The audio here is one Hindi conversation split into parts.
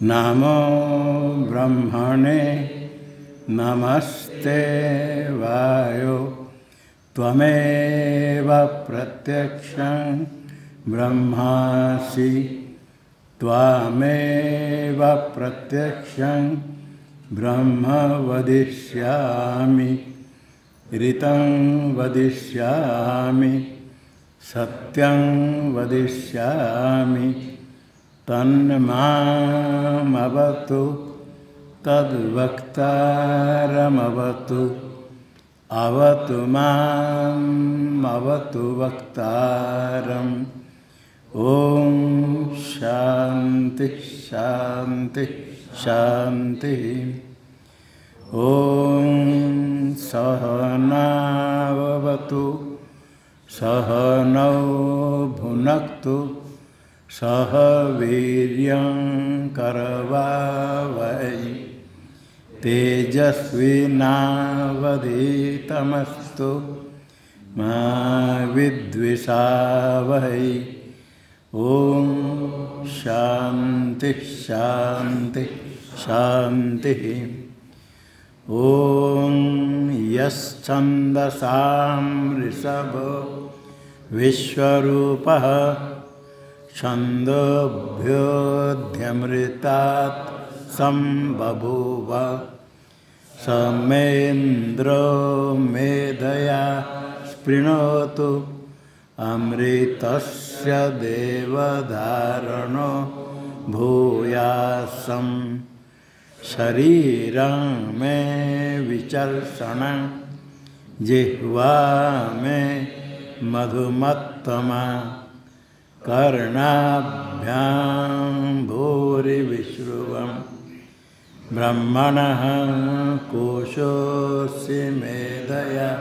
नमो ब्रह्मणे नमस्ते वायो त्वमेव प्रत्यक्षं ब्रह्मासि त्वमेव प्रत्यक्षं ब्रह्म वदिष्यामि ऋतं वदिष्यामि सत्यं वदिष्यामि तन्मामवतु तद्वक्तारमवतु अवतु मामवतु वक्तारम्। ओम शांति शांति शांति। ओम सहनावतु सहनौ भुनक्तु सह वीर्यं करवावहै तेजस्विनावधीतमस्तु मा विद्विषावहै। ओम शांति शांति शांति। ओम यश्छन्दसां ऋषभो विश्वरूपः छन्दोभ्योऽध्यमृतात् सम्बभूव समेन्द्रो मेधया स्पृणोतु अमृतस्य देवधारणो भूयासं शरीरं मे विचर्षणं जिह्वा मे मधुमत्तमा कर्णाभ्यां भूरिविश्रुवं ब्रह्मणः कोशोऽसि मेधया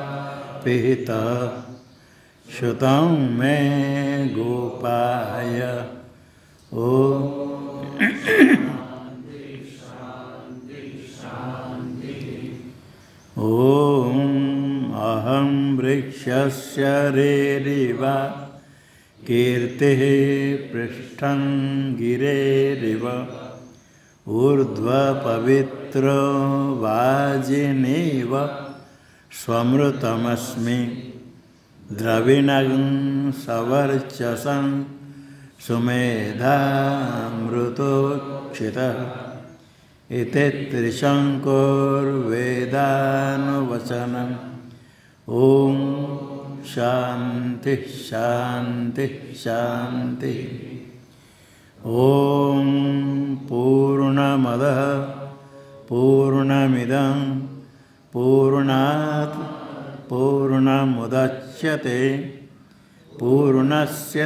पिहितः श्रुतं मे गोपाय। ओ ओम अहं वृक्षस्य रेरिवा कीर्तिः पृष्ठं गिरेरिव ऊर्ध्वपवित्रो वाजिनीव स्वमृतमस्मि द्रविणं सवर्चसं सुमेधामृतोक्षितः इति त्रिशङ्कुर्वेदानुवचनम्। ओम शांति शांति शांति। ओम पूर्णमदः पूर्णमिदं पूर्णात् पूर्णमुदच्यते पूर्णस्य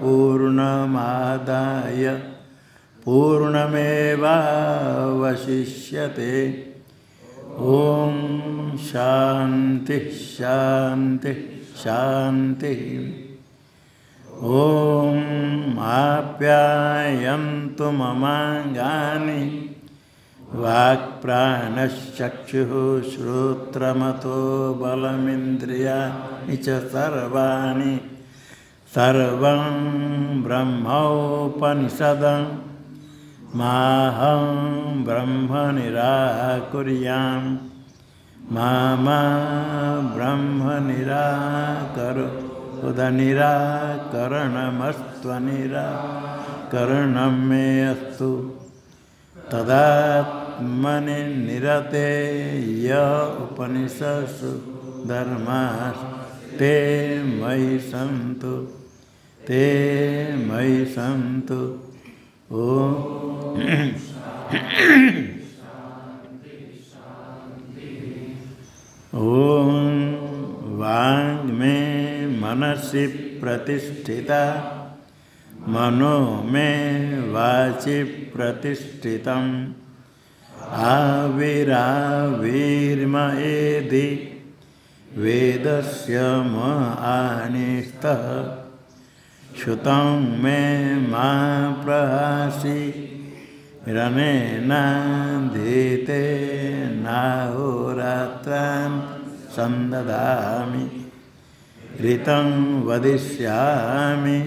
पूर्णमादाय पूर्णमेवावशिष्यते। ओम शांति शांति शांति। ओम आप्यायन्तु ममाङ्गानि वाक्प्राणश्चक्षुः श्रोत्रमतो बलमिन्द्रियाणि च सर्वाणि सर्वं ब्रह्मोपनिषदं माहं ब्रह्म निराकुर्याम् मा ब्रह्म निराकरणमस्त्वनिराकरणं मे अस्तु तदात्मनि निरते य उपनिषत्सु धर्मास्ते मयि सन्तु ते मयि सन्तु। ओम ओम वांग में मनसि प्रतिष्ठिता मनो में वाचि प्रतिष्ठितम् आविराविर्मयेधि वेदस्य म आनिष्टः श्रुतं मे मा प्रहासि रनेनाधीते नाहोरात्रान् संदधामि ऋतं वदिष्यामि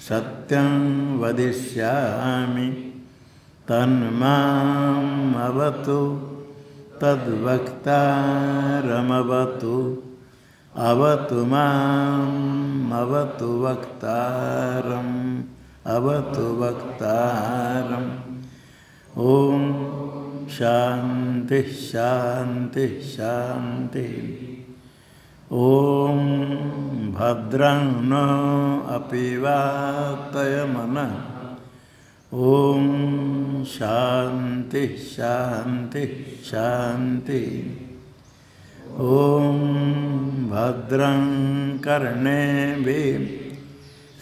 सत्यं वदिष्यामि तन्मामवतु तद्वक्तारमवतु अवतु माम् अवतु वक्तारम् अवतु वक्तारम्। ओम शांति शांति शांति। ओम भद्रं नो अपि वातयमनः। ओम शांति शांति शांति। ओम भद्रं कर्णेभिः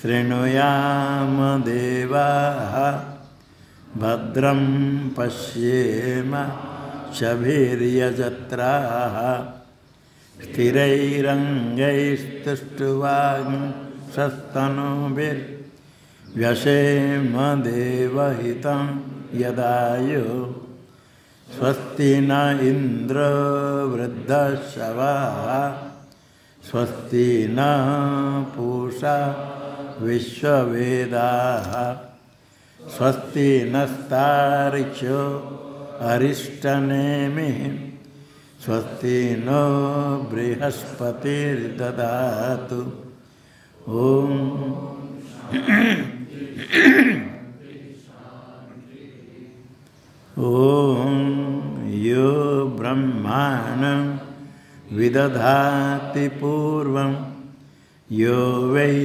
शृणुयाम देवाः भद्रं पश्येम शभिर्यजत्राः स्थिरैरङ्गैस्तुष्टुवांसस्तनूभिर्व्यसेम देवहितं यदायुः। स्वस्ति न इन्द्रो वृद्धश्रवाः स्वस्ति न पूषा विश्ववेदाः स्वस्ति नस्तार्क्ष्यो अरिष्टनेमिः स्वस्ति नो बृहस्पतिर्ददातु। ओम ओम यो ब्रह्माणं विदधाति पूर्वं यो वै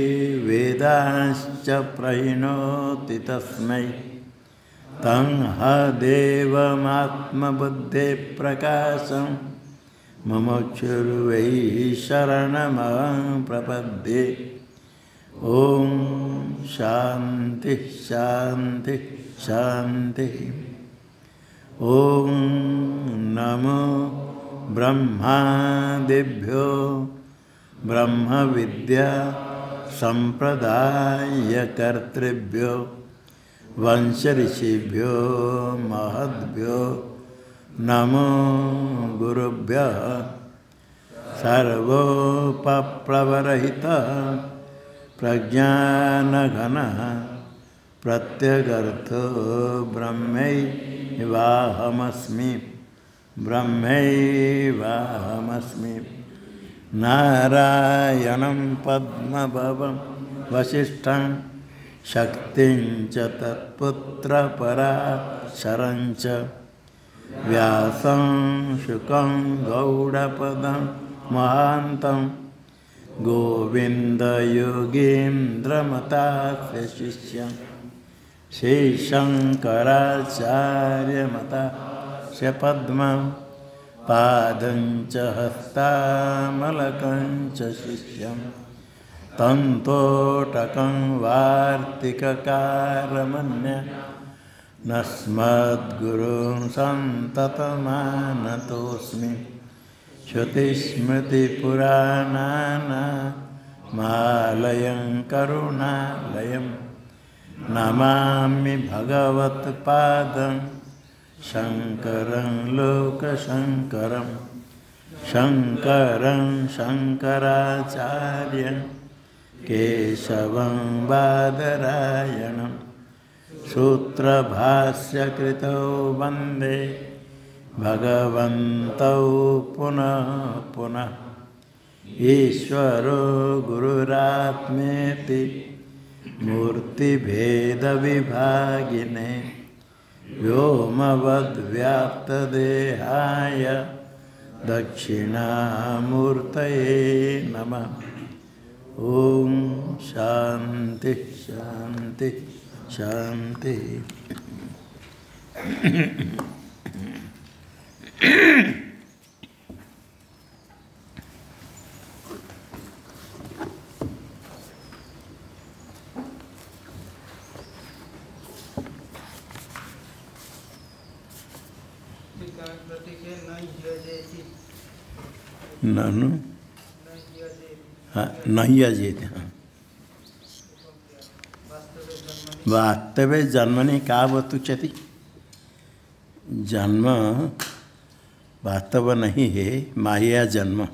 वेदांश्च प्रहिणोति तस्मै तं देवमात्मबुद्धिप्रकाशं मुमुक्षुर्वै शरणमहं प्रपद्ये। ओम शांति शांति शांति। ओम नमो ब्रह्मादिभ्यो ब्रह्म विद्या संप्रदायकर्तृभ्यो वंश ऋषिभ्यो महद्भ्यो नमो गुरुभ्यः। सर्वोपप्लवरहितः प्रज्ञानघनः प्रत्यगर्थो ब्रह्मैवाहमस्मि ब्रह्मैवाहमस्मि। नारायणं पद्मभवं वसिष्ठं शक्तिं च तत्पुत्रपराशरं च व्यासं शुकं गौडपदं महान्तं गोविन्दयोगीन्द्रमतास्य शिष्यं श्रीशङ्कराचार्यमतास्य पद्मं पादं च हस्तामलकं च शिष्यं तन्तोटकं वार्तिककारमन्यं नस्मद्गुरुं सन्ततमानतोऽस्मि। श्रुतिस्मृतिपुराणानामालयं करुणालयं नमामि भगवत्पादं शङ्करं लोकशङ्करं शङ्करं शङ्कराचार्यं केशवं बादरायणं सूत्रभाष्यकृतौ वन्दे भगवन्तौ पुनः पुनः। ईश्वरो गुरुरात्मेति मूर्तिभेदविभागिने व्योमवद्व्याप्तदेहाय दक्षिणामूर्तये नमः। ओम शांति शांति शांति। ननु नहीं अजेत। वास्तवे जन्मनि का वतुचति। जन्म वास्तव नहीं है, माया जन्म।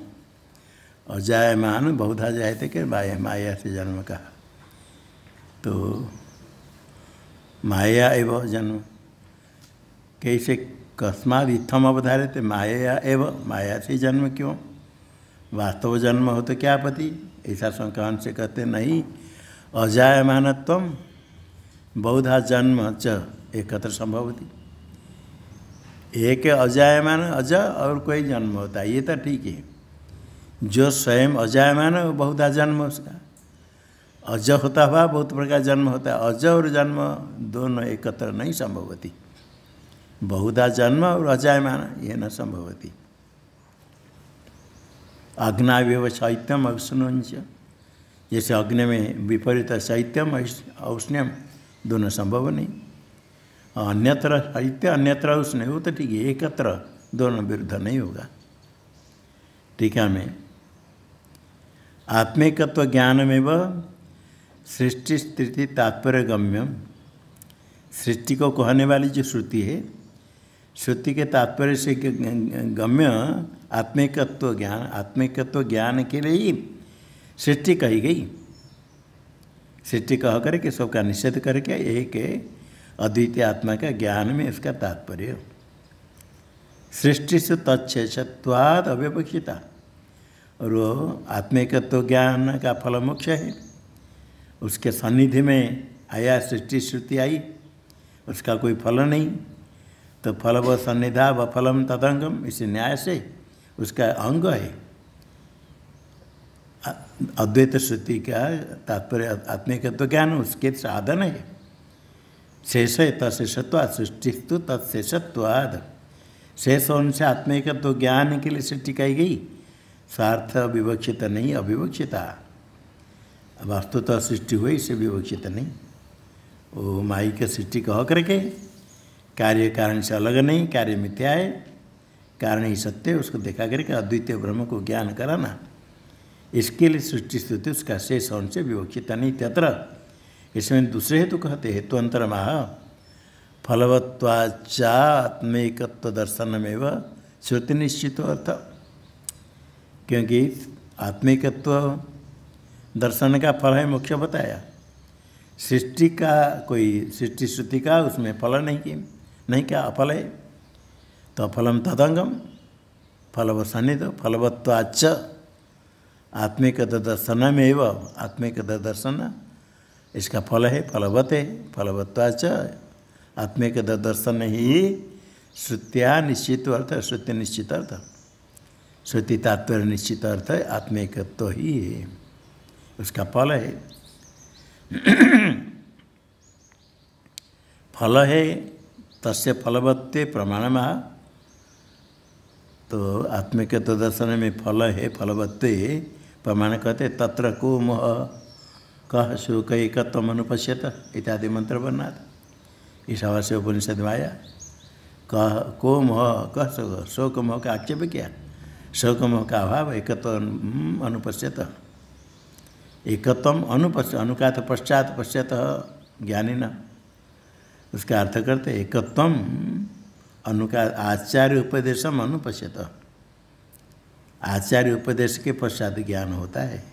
अजायमान बहुधा जायते कि माया से जन्म कहा तो माया एवं जन्म। कैसे कस्माद इत्थम अवधारित माया एवं माया से जन्म क्यों, वास्तव जन्म हो तो क्या आपत्ति। ऐसा संक्रांत से कहते नहीं। अजायमानत्वम बहुधा जन्म च एकत्र संभवती। एक अजायमान अज और कोई जन्म होता है, ये तो ठीक है। जो स्वयं अजायमान है वो बहुधा जन्म उसका, अज होता हुआ बहुत प्रकार जन्म होता है। अज और जन्म दोनों एकत्र नहीं संभवती। बहुधा जन्म और अजायमान ये न संभवती। अग्नाव्यव शैत्यम औष्ण्यंच, जैसे अग्नि में विपरीत शैत्यम औष्ण्यम दोनों संभव नहीं। अन्यत्र शैत्य अन्यत्र उष्ण हो तो ठीक है, एकत्र दोनों विरुद्ध नहीं होगा। टीका में आत्मिकत्व ज्ञानमेव सृष्टि स्थिति तात्पर्य गम्यम, सृष्टि को कहने वाली जो श्रुति है, श्रुति के तात्पर्य से गम्य आत्मिकत्व ज्ञान, आत्मिकत्व ज्ञान के लिए ही सृष्टि कही गई। सृष्टि कह करके सबका निषेध करके एक अद्वितीय आत्मा का ज्ञान में इसका तात्पर्य। सृष्टि से तत्शेषत्वाद अव्यवक्षिता, और वो आत्मिकत्व ज्ञान का फल मोक्ष है। उसके सन्निधि में आया सृष्टि श्रुति आई, उसका कोई फल नहीं, तो फल व सन्निधा व फलम तदंगम, इस न्याय से उसका अंग है। अद्वैत श्रुति का तात्पर्य आत्मिकत्व ज्ञान उसके साधन है। शेष है तत्शेषत्वाद, सृष्टिस्तु तत्शेषत्वाद, शेष उनसे आत्मिकत्व ज्ञान के लिए सृष्टि कही गई, स्वार्थ विवक्षित नहीं, अविवक्षिता। वस्तुतः सृष्टि हुई इसे विवक्षित नहीं। वो माई की सृष्टि कह करके कार्य कारण से अलग नहीं, कार्य मिथ्या है, कारण ही सत्य है, उसको देखा करके अद्वितीय ब्रह्म को ज्ञान कराना, इसके लिए सृष्टि स्तुति उसका शेष उनसे विवक्षित नहीं। तत्र इसमें दूसरे हेतु कहते हेतुअंतर माह फलवत्वाचात्मिकत्व दर्शनमेव श्रुति निश्चित अर्थ, क्योंकि आत्मिकत्व दर्शन का फल है मुख्य बताया। सृष्टि का कोई सृष्टि श्रुति का उसमें फल नहीं क्या अफल है, तो अफलम तदंगम फलव सन्निध फलवत्वाच आत्मिक दर्शनमेव, आत्मिक दर्शन इसका फल है, फलवत है, फलवत्वाच आत्मिक दर्शन ही श्रुत्या निश्चित अर्थ, श्रुति निश्चित अर्थ, श्रुति तात्पर्य निश्चित अर्थ है, आत्मिकत्व ही है, उसका फल है। फल है तस्य फलवत्ते प्रमाणमा, तो आत्मिकत्व दर्शन में फल है, फलवत्ते प्रमाण कहते तत्र को मोह कह शोक एकत्वम अनुपश्यत इत्यादि मंत्र वर्णात्। इस हवा से उपनिषद में आया कह को मोह कह शोक मोह का आक्षेप किया, शोक मोह का अभाव एकत्व अनुपश्यत, एकत्वम अनुपश्य अनुकात पश्चात पश्यत ज्ञानी न, उसका अर्थ करते एकत्वम अनुका आचार्य उपदेशम अनुपश्यत, आचार्य उपदेश के पश्चात ज्ञान होता है।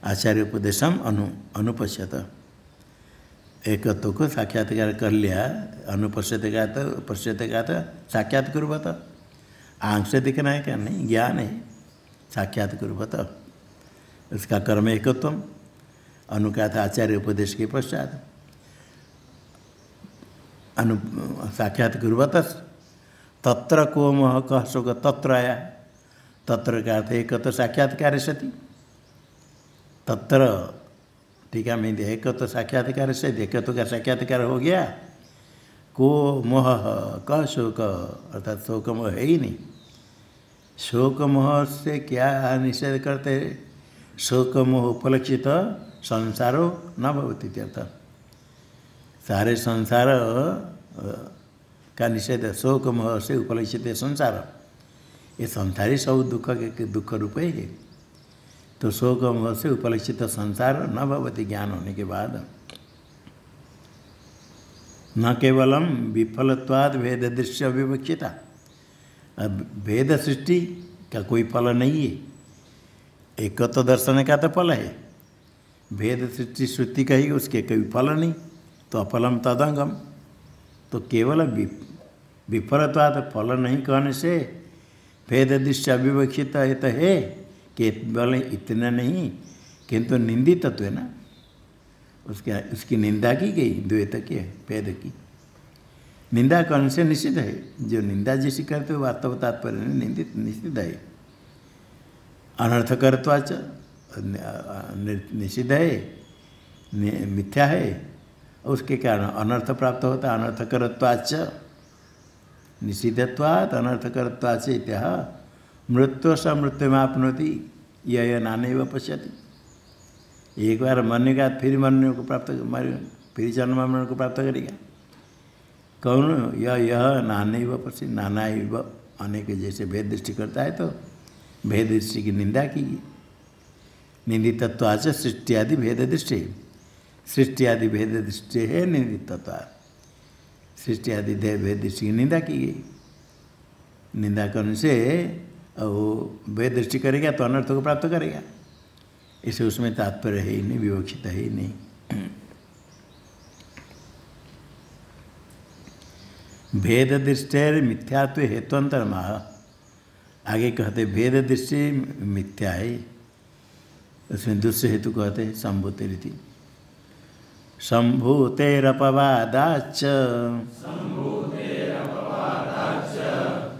आचार्य उपदेशम अनुपश्यत, एकत्व को साक्षात्कार कर लिया, अनुपश्यत का तो पश्यत का तो साक्षात कुर्वत, आँख से दिखना है क्या नहीं, ज्ञान है, साक्षात कुर्वत, उसका कर्म एकत्वम अनुकात आचार्य उपदेश के पश्चात साक्षात कुर्वत। तत्र को मोह कह शोक तत्र आया, तत्र का अर्थ एकत्व साक्षात्कार सती, तत्र ठीक है मैं एकत्व साक्षात्कार से एकत्व का साक्षात्कार हो गया। को मोह कह शोक अर्थात शोक मोह है ही नहीं, शोक मोह से क्या निषेध करते, शोक मोह उपलक्षित संसारो न भवति इत्यर्थ, सारे संसार का निषेध, शोक मोह से उपलक्षित संसार, ये संसारी सब दुख के दुख रूप है, तो शोक मोह से उपलक्षित संसार न भवति ज्ञान होने के बाद। न केवलम विफलत्वाद भेद दृश्य विवक्षिता, भेद सृष्टि का कोई फल नहीं है, एकत्व दर्शन का तो फल है, भेद सृष्टि श्रुति का ही उसके कोई फल नहीं, तो अफलम तदंगम, तो केवल विफलत्वात् फल नहीं कहने से भेद दृष्टि अविवक्षित है तो है केवल इतना नहीं किंतु निंदित तत्व है ना, उसकी निंदा की गई द्वैत की भेद की निंदा करने से निषिद्ध है। जो निंदा जैसी करते हो वास्तव तात्पर्य निंदित निषिद्ध है। अनर्थकरत्वाच निषिद्ध है, मिथ्या है, उसके कारण अनर्थ प्राप्त होता है। अनर्थकरत्वाच निषिद्धत्वात् अनर्थकरत्वाच इत्यः मृत्यु स मृत्युमाप्नोति यह नानैव पश्यति। एक बार मरने का फिर मरने को प्राप्त फिर जन्म मरण को प्राप्त करेगा कौन? यह नानैव पश्यति, नाना एव अनेक जैसे भेद दृष्टि करता है तो भेद दृष्टि की निंदा की। निंदितत्वाच सृष्टि आदि भेद दृष्टि, सृष्टि आदि भेद दृष्टि है निंदितत्व, सृष्टि आदि भेद दृष्टि की निंदा की गई। निंदा करने से वो भेद दृष्टि करेगा तो अनर्थ को प्राप्त करेगा, इसे उसमें तात्पर्य है ही नहीं, विवक्षित है ही नहीं। भेद दृष्टि मिथ्यात्व हेतुअंतर माह, आगे कहते भेद दृष्टि मिथ्या है, उसमें दूसरे हेतु कहते हैं संभूतिरिति। संभूतेरपवादाच्च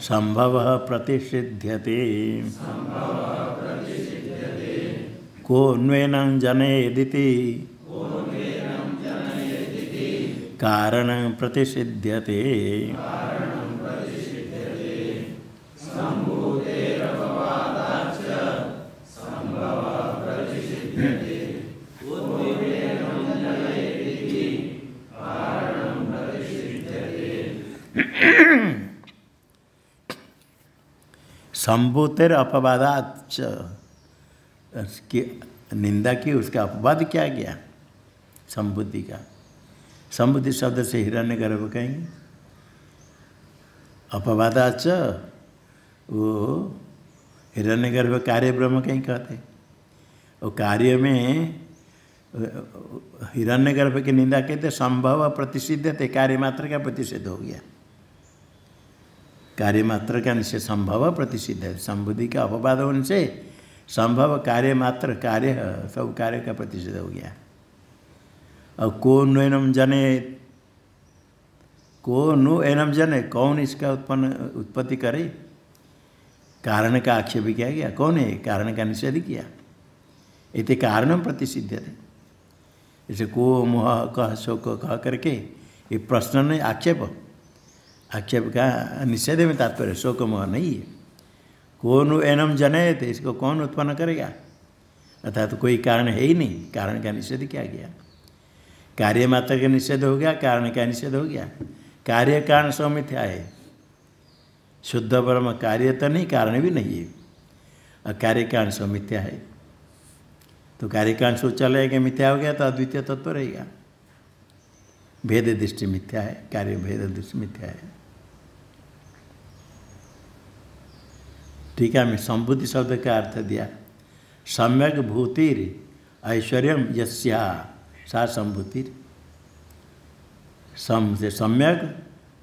संभवः प्रतिषिध्यते को न्वेनं जनेदिति कारणं प्रतिषिध्यते। संभूतेर अपवादाच, उसकी निंदा की, उसका अपवाद क्या गया संबुद्धि का। संबुद्धि शब्द से हिरण्यगर्भ कहेंगे, अपवादाच वो हिरण्यगर्भ कार्य ब्रह्म कहीं कहते, और कार्य में हिरण्यगर्भ की निंदा कहते संभव प्रतिषिद्ध थे, कार्य मात्र का प्रतिषिद्ध हो गया, कार्य मात्र का निश्चय संभव प्रतिषिद्ध है। संबुद्धि का अपवाद होने से संभव कार्य मात्र, कार्य सब कार्य का प्रतिषिद्ध हो गया। और को नु जने, को नु एनम जने, कौन इसका उत्पत्ति करे, कारण का आक्षेप किया गया, कौन है, कारण का निषेध किया। इति कारणम प्रतिषिद्ध है, इसे को मोह कह शोक कह करके ये प्रश्न नहीं, आक्षेप, आक्षेप का निषेध में तात्पर्य शोक मोह नहीं है। कौन एनम जने, तो इसको कौन उत्पन्न करेगा, अर्थात तो कोई कारण है ही नहीं, कारण का निषेध किया गया। कार्य मात्र का निषेध हो गया, कारण का निषेध हो गया। कार्य कारण सब मिथ्या है, शुद्ध ब्रह्म कार्य तो नहीं, कारण भी नहीं है, और कार्य कारण सब मिथ्या है। तो कार्य कारण सो चलेगा, मिथ्या हो गया तो अद्वितीय तत्व रहेगा। भेद दृष्टि मिथ्या है, कार्य भेद दृष्टि मिथ्या है। टीका में संबुद्धि शब्द का अर्थ दिया, सम्यक भूतिर ऐश्वर्यम यस्या सा संभूतिर, से सम्यक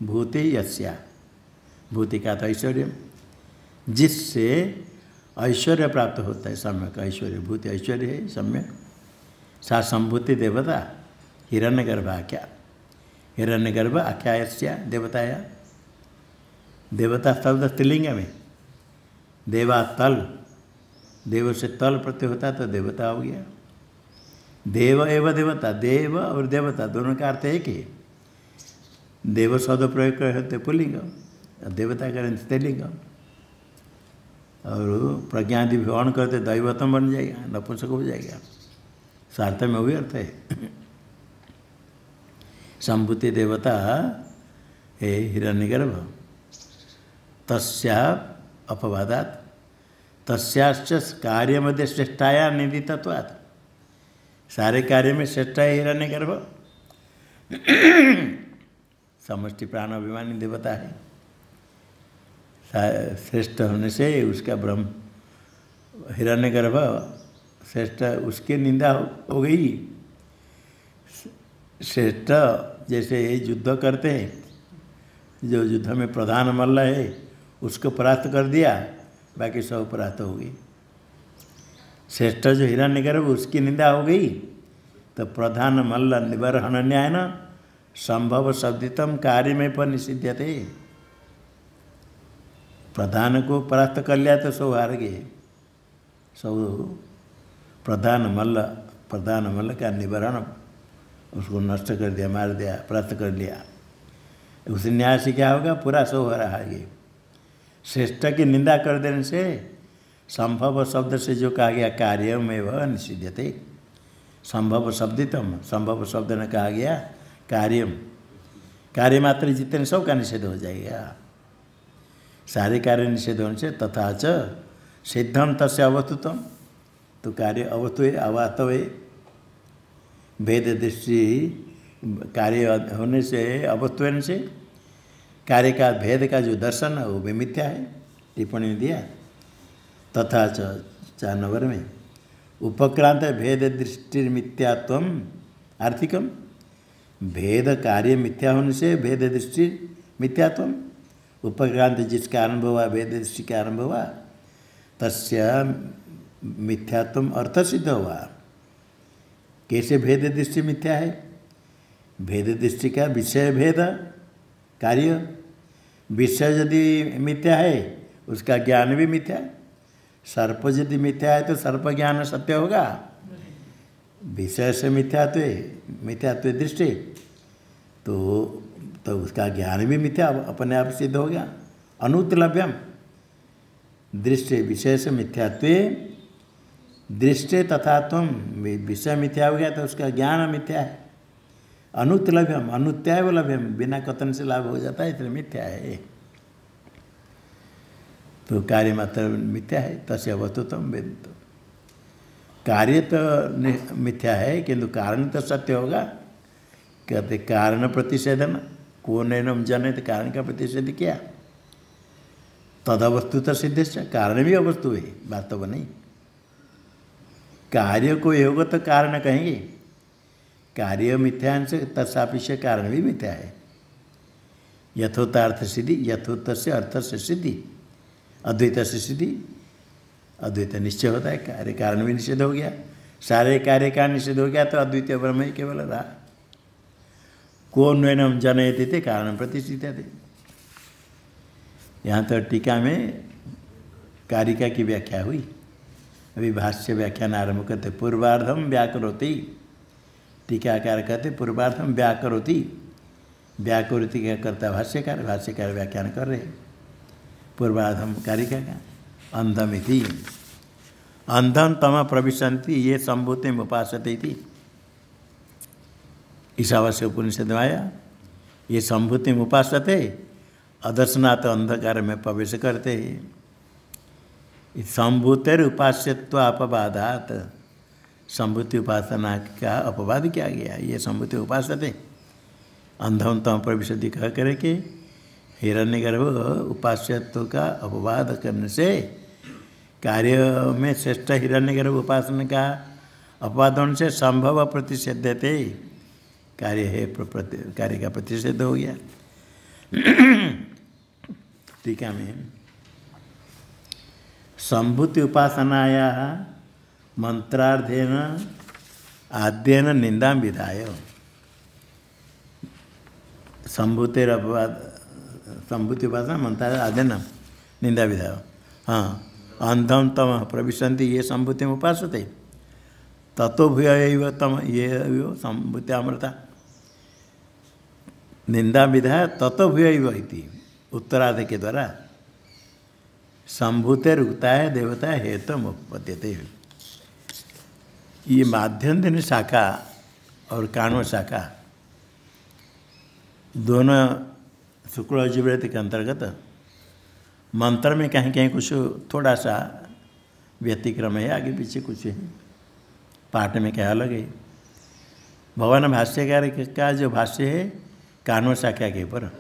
भूति यस्या, भूति का तो ऐश्वर्य, जिससे ऐश्वर्य प्राप्त होता है। सम्यक ऐश्वर्य, भूति ऐश्वर्य है सम्यक। सा संभूति देवता हिरण्यगर्भ आख्या, हिरण्यगर्भ आख्यायस्या देवताया, देवता शब्द स्त्रीलिंग में, देवा तल, देव से तल प्रत्यय होता तो देवता हो गया। देव एवं देवता, देव और देवता दोनों का अर्थ एक ही। देव शब्द प्रयोग करते पुल्लिंग, देवता करें स्त्रीलिंग, और प्रज्ञादि विवरण करते दैवतम बन जाएगा, नपुंसक हो जाएगा। सार्थ में वही अर्थ है। संभूति देवता है हिरण्यगर्भ, तस्या अपवादात तस्याश्च कार्य मध्य श्रेष्ठाया निंदितत्वात्, सारे कार्य में श्रेष्ठ है हिरण्यगर्भ, समष्टि प्राण अभिमानी देवता है। श्रेष्ठ होने से उसका ब्रह्म हिरण्यगर्भ श्रेष्ठ, उसकी निंदा हो गई। श्रेष्ठ जैसे युद्ध करते हैं, जो युद्ध में प्रधान मल्ल है उसको परास्त कर दिया, बाकी सब परास्त हो गई। श्रेष्ठ जो हिरण्यगर्भ उसकी निंदा हो गई, तो प्रधान मल्ल निबर्हण न्याय न संभव शब्दितम कार्य में पर निषिध्यते। प्रधान को परास्त कर लिया तो सब हार गए, सब प्रधान मल्ल का निबर्हण उसको नष्ट कर दिया, मार दिया, परास्त कर लिया। उस न्याय से क्या होगा, पूरा सब हार गए। श्रेष्ठ की निंदा कर देने से संभव शब्द से जो कहा गया कार्य में वह निषिध्यते। संभव शब्दितम, संभव शब्द ने कहा गया कार्यम, कार्य मात्र जितने सब का निषेध हो जाएगा। सारे कार्य निषेध होने से तथा च सिद्धम तस्य अवस्तुतम, तो कार्य अवस्तु है, अवास्तव है। भेद दृष्टि कार्य होने से, अवस्तु होने से कार्य का भेद का जो दर्शन है वो भी मिथ्या है। टिप्पणी में दिया तथा च 4 नंबर में उपक्रांत भेद दृष्टि मिथ्यात्वम आर्थिकम, भेद कार्य मिथ्या होने से भेद दृष्टि मिथ्यात्वम। उपक्रांत जिसका आरंभ हुआ, भेद दृष्टि का आरंभ हुआ, तस्य मिथ्यात्वम अर्थ सिद्ध हुआ। कैसे भेद दृष्टि मिथ्या है? भेद दृष्टि का विषय भेद कार्य, विषय यदि मिथ्या है उसका ज्ञान भी मिथ्या। सर्प यदि मिथ्या है तो सर्प ज्ञान सत्य होगा। विषय से मिथ्यात्व दृष्टि तो उसका ज्ञान भी मिथ्या अपने आप सिद्ध हो गया। अनुत्लभ्यम दृष्टि विषय से मिथ्यात्व दृष्टि तथा तुम, विषय मिथ्या हो गया तो उसका ज्ञान मिथ्या है। अनुत्लभ्यम, अनुत्याव लभ्यम, बिना कथन से लाभ हो जाता है, इसलिए मिथ्या है। तो कार्य मात्र मिथ्या है, तस्य वस्तुतम वेद। कार्य तो मिथ्या है किंतु कारण तो सत्य होगा। कहते कारण प्रतिषेधन, कौन एनम जन, तो कारण का प्रतिषेध किया। तदवस्तु तो सिद्ध, कारण भी अवस्तु है, वास्तव नहीं। कार्य को योग तो कारण कहेंगे, कार्य मिथ्या से तत्सापेक्ष कारण भी मिथ्या है। यथोतार्थ सिद्धि, यथोत से अर्थ से सिद्धि, अद्वैत से सिद्धि, अद्वैत निश्चय होता है। कार्य कारण भी निषेध हो गया, सारे कार्य का निषेध हो गया तो अद्वितीय ब्रह्म ही केवल रहा। कौन नैनम जनयति थे कारण प्रतिष्ठित थे। यहाँ तो टीका में कारिका की व्याख्या हुई। अभी भाष्य व्याख्यान आरंभ करते पूर्वार्धम व्याकरोति, टीकाकार कहते पूर्वार्धम व्याकरोति, व्याकरोति क्या करता भाष्यकार, भाष्यकार व्याख्यान कर रहे। पूर्वार्धम कारिका का अंधमिति, अंधम तम प्रविशन्ति ये संभूति में उपासते थी। ईशावास्य उपनिषद में आया, ये संभूति में उपासते, अदर्शनात् अंधकार में प्रवेश करते हैं। संभूतिर उपास्यत्व अपवादात, संभूति उपासना का अपवाद किया गया। ये संभूति उपासते अंधम तम प्रविशति कह करे कि हिरण्यगर्भ उपास्यत्व का अपवाद करने से कार्य में श्रेष्ठ हिरण्यगर्भ उपासना का अपवाद होने से संभव प्रतिषेधते, कार्य है कार्य का प्रतिषेध हो गया। टीका में संभूति उपासनाया मंत्रार्धेन आद्यन निंदा विधाय, संभूतिर अपवाद, संभूति उपासना मंत्रार्ध आद्यन निंदा विधाय। हाँ, अंधम तम प्रविशन्ति ये संभूति में उपासते, ततो भूय तम ये संभूति अमृता, निंदा विधाय ततो भूय इति उत्तरार्ध के द्वारा संभूते रुकता है देवता हेतु उपपद्यते। ये माध्यन्दिनी शाखा और काण्व शाखा दोनों शुक्ल यजुर्वेद के अंतर्गत मंत्र में कहीं कहीं कुछ थोड़ा सा व्यतिक्रम है, आगे पीछे कुछ है, पाठ में क्या अलग है। भगवान भाष्यकार का जो भाष्य है काण्व शाखा के ऊपर,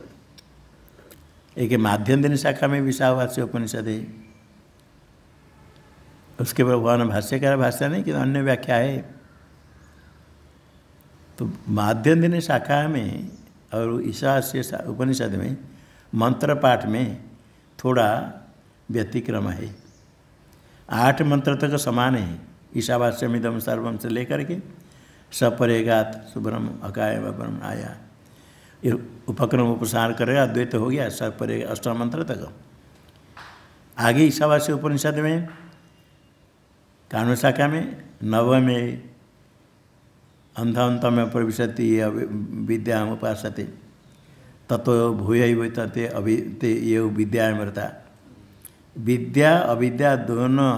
एक माध्यन्दिनी शाखा में ईशावास्य उपनिषद है, उसके ऊपर भगवान भाष्यकार भाष्य नहीं कि अन्य व्याख्या है। तो माध्यन्दिनी शाखा में और ईशावास्य उपनिषद में मंत्र पाठ में थोड़ा व्यतिक्रम है। 8 मंत्र तक समान है। ईशावास्यमिदं सर्वम से लेकर के सपरेगात सुब्रह्म अकाय ब्रह्म आया, ये उपक्रम उपसार करेगा, अद्वैत हो गया। सपरेगा अष्टम मंत्र तक। आगे ईशावास्य उपनिषद में कानु शाखा में नवम में अंधांतम प्रविशति विद्या उपासते ततो भूय तते अभि ते ये विद्यामृता। विद्या अविद्या दोनों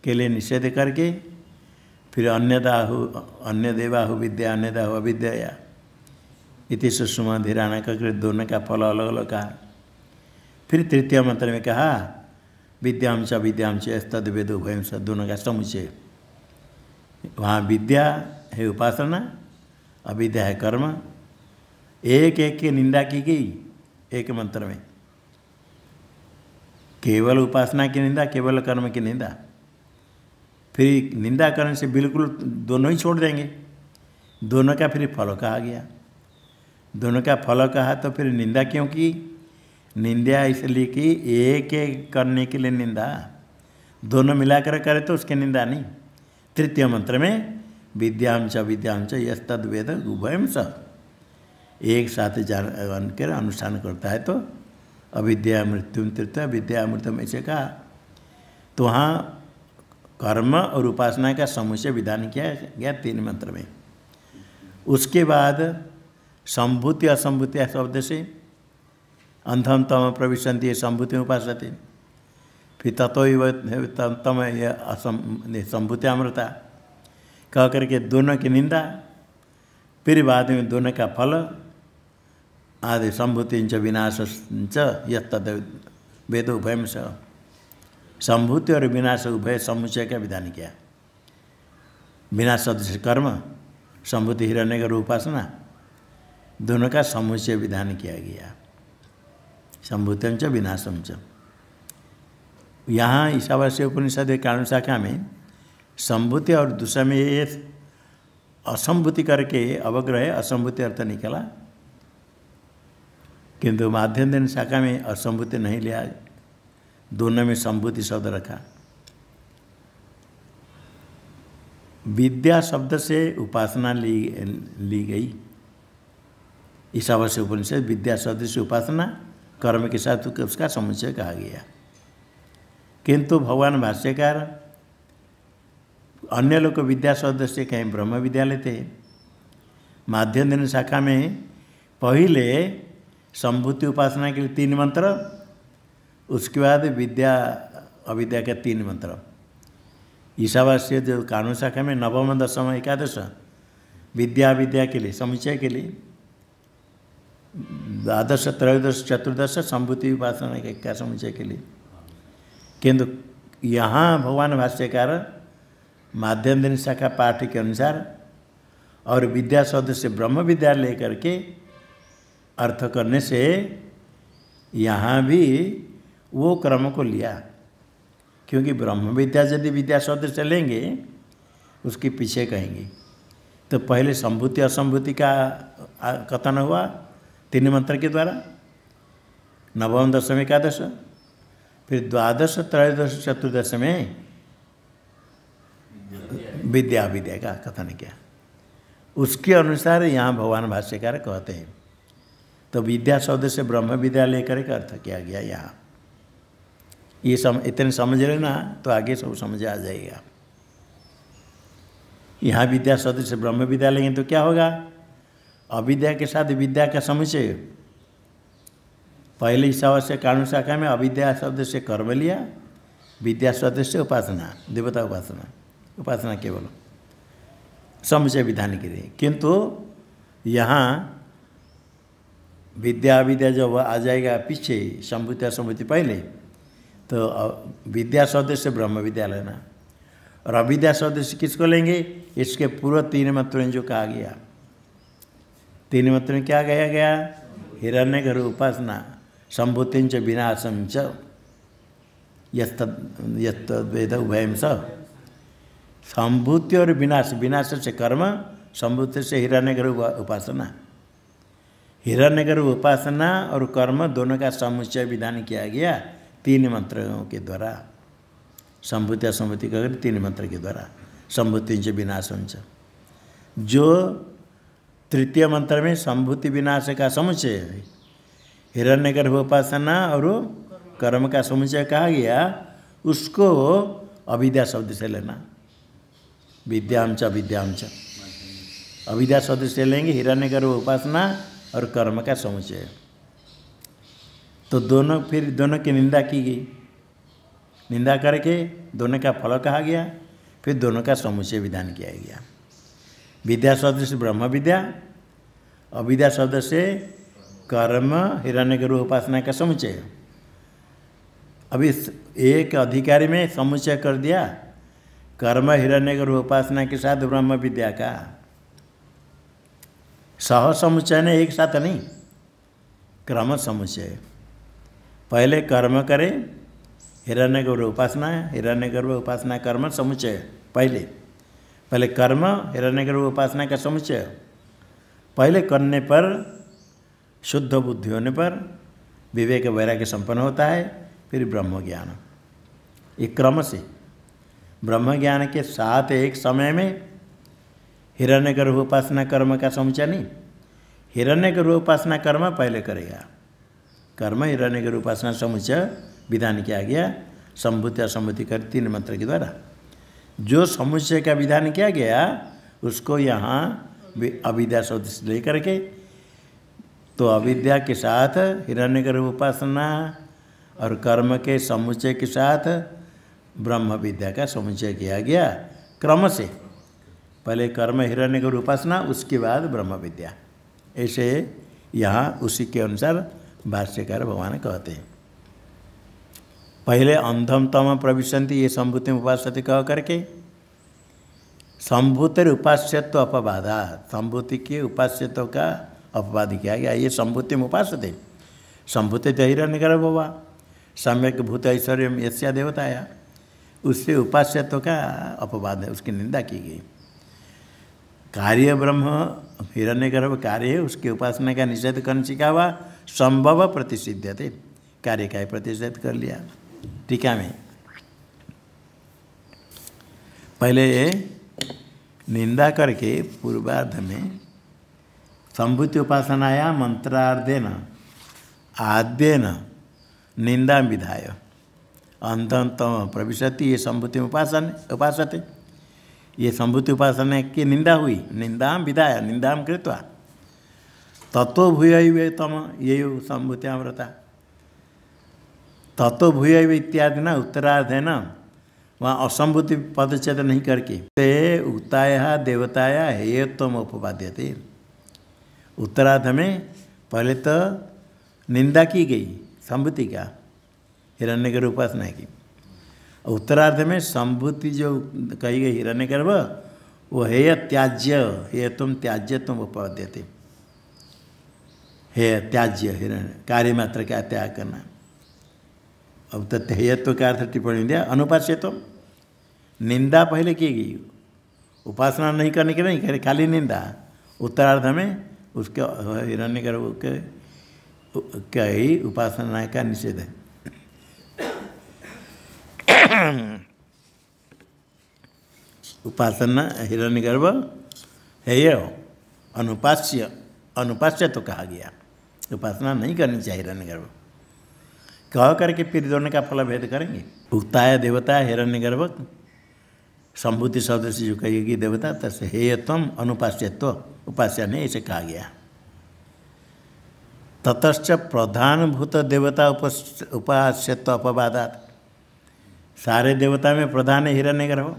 के लिए निषेध करके फिर अन्य देवाहु विद्या अन्यदाहु अविद्या इति सुषमा धीराना करके दोनों का फल अलग अलग कहा। फिर तृतीय मंत्र में कहा विद्याम च तद वेद उभयम स, दोनों का समुचय। वहाँ विद्या है उपासना, अविद्या है कर्म। एक एक की निंदा की गई एक मंत्र में। केवल उपासना की निंदा, केवल कर्म की निंदा। फिर निंदा करने से बिल्कुल दोनों ही छोड़ देंगे। दोनों का फिर फल कहा गया। दोनों का फल कहा तो फिर निंदा क्यों की? निंदा इसलिए कि एक एक करने के लिए निंदा, दोनों मिलाकर करे तो उसकी निंदा नहीं। तृतीय मंत्र में विद्याम च यस्तद वेद उभयम स, एक साथ जान कर अनुष्ठान करता है तो अविद्या मृत्युम तृतीय विद्या अमृतम ऐसे कहा। तो वहाँ कर्म और उपासना का समुचय विधान किया गया 3 मंत्र में। उसके बाद संभूति असंभूति शब्द से अंधम तम प्रविशन्ति संभूति उपासते। फिर ततो तम संभूति अमृता कह करके दोनों की निंदा। फिर बाद में दोनों का फल आदि संभूति च विनाश यद वेद उभयम स, संभूति और विनाश उभय समुचय का विधान किया। विनाश शब्द से कर्म, संभूति हिरण्यगर उपासना, दोनों का समुचय विधान किया गया। संभूतम च विनाशम च। यहाँ ईशावास्य उपनिषद कानु शाखा में संभूति और दूसरा में ये असंभूति करके अवग्रह असंभूति अर्थ निकला, किंतु माध्यम शाखा में असंभूति नहीं लिया, दोनों में संभूति शब्द रखा। विद्या शब्द से उपासना ली गई। ईशावास्य उपनिषद विद्या शब्द से उपासना, कर्म के साथ उसका समुचय कहा गया। किंतु भगवान भाष्यकार अन्य लोग विद्या शब्द से कहीं ब्रह्म विद्या लेते हैं। माध्यम शाखा में पहले संभूति उपासना के लिए 3 मंत्र, उसके बाद विद्या अविद्या के 3 मंत्र। ईशावास्य जो कानु शाखा में नवम दशम एकादश विद्या विद्या के लिए समुचय के लिए, द्वादश त्रयोदश चतुर्दश संभूति उपासना का समुचय के लिए। किंतु यहाँ भगवान भाष्यकार माध्यम शाखा पाठ के अनुसार और विद्या शब्द से ब्रह्म विद्या लेकर के अर्थ करने से यहाँ भी वो क्रम को लिया। क्योंकि ब्रह्म विद्या यदि विद्या शब्द से लेंगे उसके पीछे कहेंगे तो पहले संभूति असंभूति का कथन हुआ 3 मंत्र के द्वारा, नवम दशम एकादश, फिर द्वादश त्रयोदश चतुर्दश में विद्या विद्या का कथन किया। उसके अनुसार यहाँ भगवान भाष्यकार कहते हैं। तो विद्या शब्द से ब्रह्म विद्या लेकर के अर्थ किया गया। यहाँ ये इतने समझ लेना तो आगे सब समझ आ जाएगा। यहाँ विद्या शब्द से ब्रह्म विद्या लेंगे तो क्या होगा? अविद्या के साथ विद्या का समुचय। पहले ईशावास्य कानु शाखा में अविद्या शब्द से कर्म लिया, विद्या शब्द से उपासना, देवता उपासना केवल समुचय विधान के लिए। किंतु यहाँ विद्या विद्या जब आ जाएगा पीछे, संभूति असंभूति पहले, तो विद्या शब्द से ब्रह्म विद्या लेना और अविद्या शब्द से किसको लेंगे? इसके पूर्व 3 मंत्रों में जो कहा गया। 3 मंत्र में क्या कहा गया? हिरण्यगर उपासना, संभूति च विनाशम च यद वेद उभयम स। संभूति और विनाश, विनाश से कर्म, संभूति से हिरण्यगर उपासना। हिरण्यगर्भ उपासना और कर्म दोनों का समुच्चय विधान किया गया 3 मंत्रों के द्वारा। संभूति असंभूति का 3 मंत्र के द्वारा। संभूति च विनाशं च, जो तृतीय मंत्र में संभूति विनाश का समुच्चय है, हिरण्यगर्भ उपासना और कर्म का समुच्चय कहा गया, उसको अविद्या शब्द से लेना। विद्याम च अविद्याम च, अविद्या शब्द से लेंगे हिरण्यगर्भ उपासना और कर्म का समुच्चय। तो दोनों, फिर दोनों की निंदा की गई, निंदा करके दोनों का फल कहा गया, फिर दोनों का समुच्चय विधान किया गया। विद्या शब्द से ब्रह्म विद्या, अविद्या शब्द से कर्म हिरण्यगर्भ उपासना का समुच्चय। अभी एक अधिकारी में समुच्चय कर दिया, कर्म हिरण्यगर्भ उपासना के साथ ब्रह्म विद्या का सह समुच्चय ने, एक साथ नहीं, क्रम समुच्चय। पहले कर्म करे, हिरण्यगर्भ उपासना, हिरण्यगर्भ उपासना कर्म समुच्चय। पहले कर्म हिरण्यगर्भ उपासना का समुच्चय। पहले करने पर शुद्ध बुद्धि होने पर विवेक वैराग्य संपन्न होता है, फिर ब्रह्म ज्ञान। एक क्रम से ब्रह्म ज्ञान के साथ एक समय में हिरण्यगर्भ उपासना कर्म का समुच्चय नहीं, हिरण्यगर्भ उपासना कर्म पहले करेगा। कर्म हिरण्यगर्भ उपासना समुच्चय विधान किया गया संभूति असंभूति कर 3 मंत्र के द्वारा। जो समुच्चय का विधान किया गया उसको यहाँ अविद्या शब्द से लेकर के, तो अविद्या के साथ हिरण्यगर्भ उपासना और कर्म के समुच्चय के साथ ब्रह्म विद्या का समुच्चय किया गया क्रम से। पहले कर्म हिरण्यगर्भ उपासना, उसके बाद ब्रह्म विद्या। ऐसे यहाँ उसी के अनुसार भाष्यकार भगवान कहते हैं। पहले अंधम तम प्रविशन्ति ये संभूति उपास्यते कह करके संभूतिर उपास्यत्व अपवादा, संभूति के उपास्यत्व का अपवाद किया गया। ये संभूति में उपास्यते, संभूति तो हिरण्यगर्भ हुआ, सम्यक भूत ऐश्वर्य यस्या देवताया, उससे उपास्यत्व का अपवाद है, उसकी निंदा की गई। कार्य ब्रह्म हिरण्यगर्भ कार्य है, उसकी उपासना का निषेध करने सीखा हुआ, संभव प्रतिषिध्यते, कार्य का ही प्रतिषेध कर लिया। टीका में पहले निंदा करके पूर्वार्ध में संभूति उपासनाया मंत्रार्धेन आद्येन निंदा विधाय अंतम प्रविशति, ये संभूति उपासते, ये संभूति उपासना की निंदा हुई, निंदा विधाय निंदा कृत्वा तत्व भूय तम ये संभूत्यामृता, तत्व भूय इत्यादि न उत्तरार्ध है ना, वहाँ असंभूति पदच्छेद नहीं करके ते उक्ताया देवताया हेयत्वम उपपाद्यते। उत्तरार्ध में पहले तो निंदा की गई संभूति का, हिरण्यगर्भ उपासना की। उत्तरार्ध में संभूति जो कही गई हिरण्यगर्भ, वो हेय त्याज्य, हेय तुम त्याज्य तुम उपपाद्यते, हेय त्याज्य हिरण्य कार्य मात्र का त्याग करना। अब तो हेयत्व का अर्थ टिप्पणी दिया अनुपास्य, तो निंदा पहले की गई, उपासना नहीं करने के नहीं करे, खाली निंदा। उत्तरार्ध में उसके हिरण्यगर्भ के ही उपासना का निषेध है। उपासना हिरण्यगर्भ हेय अनुपास्य, अनुपास्य तो कहा गया, उपासना नहीं करनी चाहिए हिरण्यगर्भ कह करके फिर दोनों का फल भेद करेंगे। उक्ताय देवता हिरण्यगर्भ संभूति शब्द से जो कहेगी देवता, तस्य हेयत्वम अनुपास्यत्व, उपास्य ने ऐसे कहा गया। ततश्च प्रधानभूत देवता उपास्यत्व अपवादात, सारे देवता में प्रधान है हिरण्यगर्भ,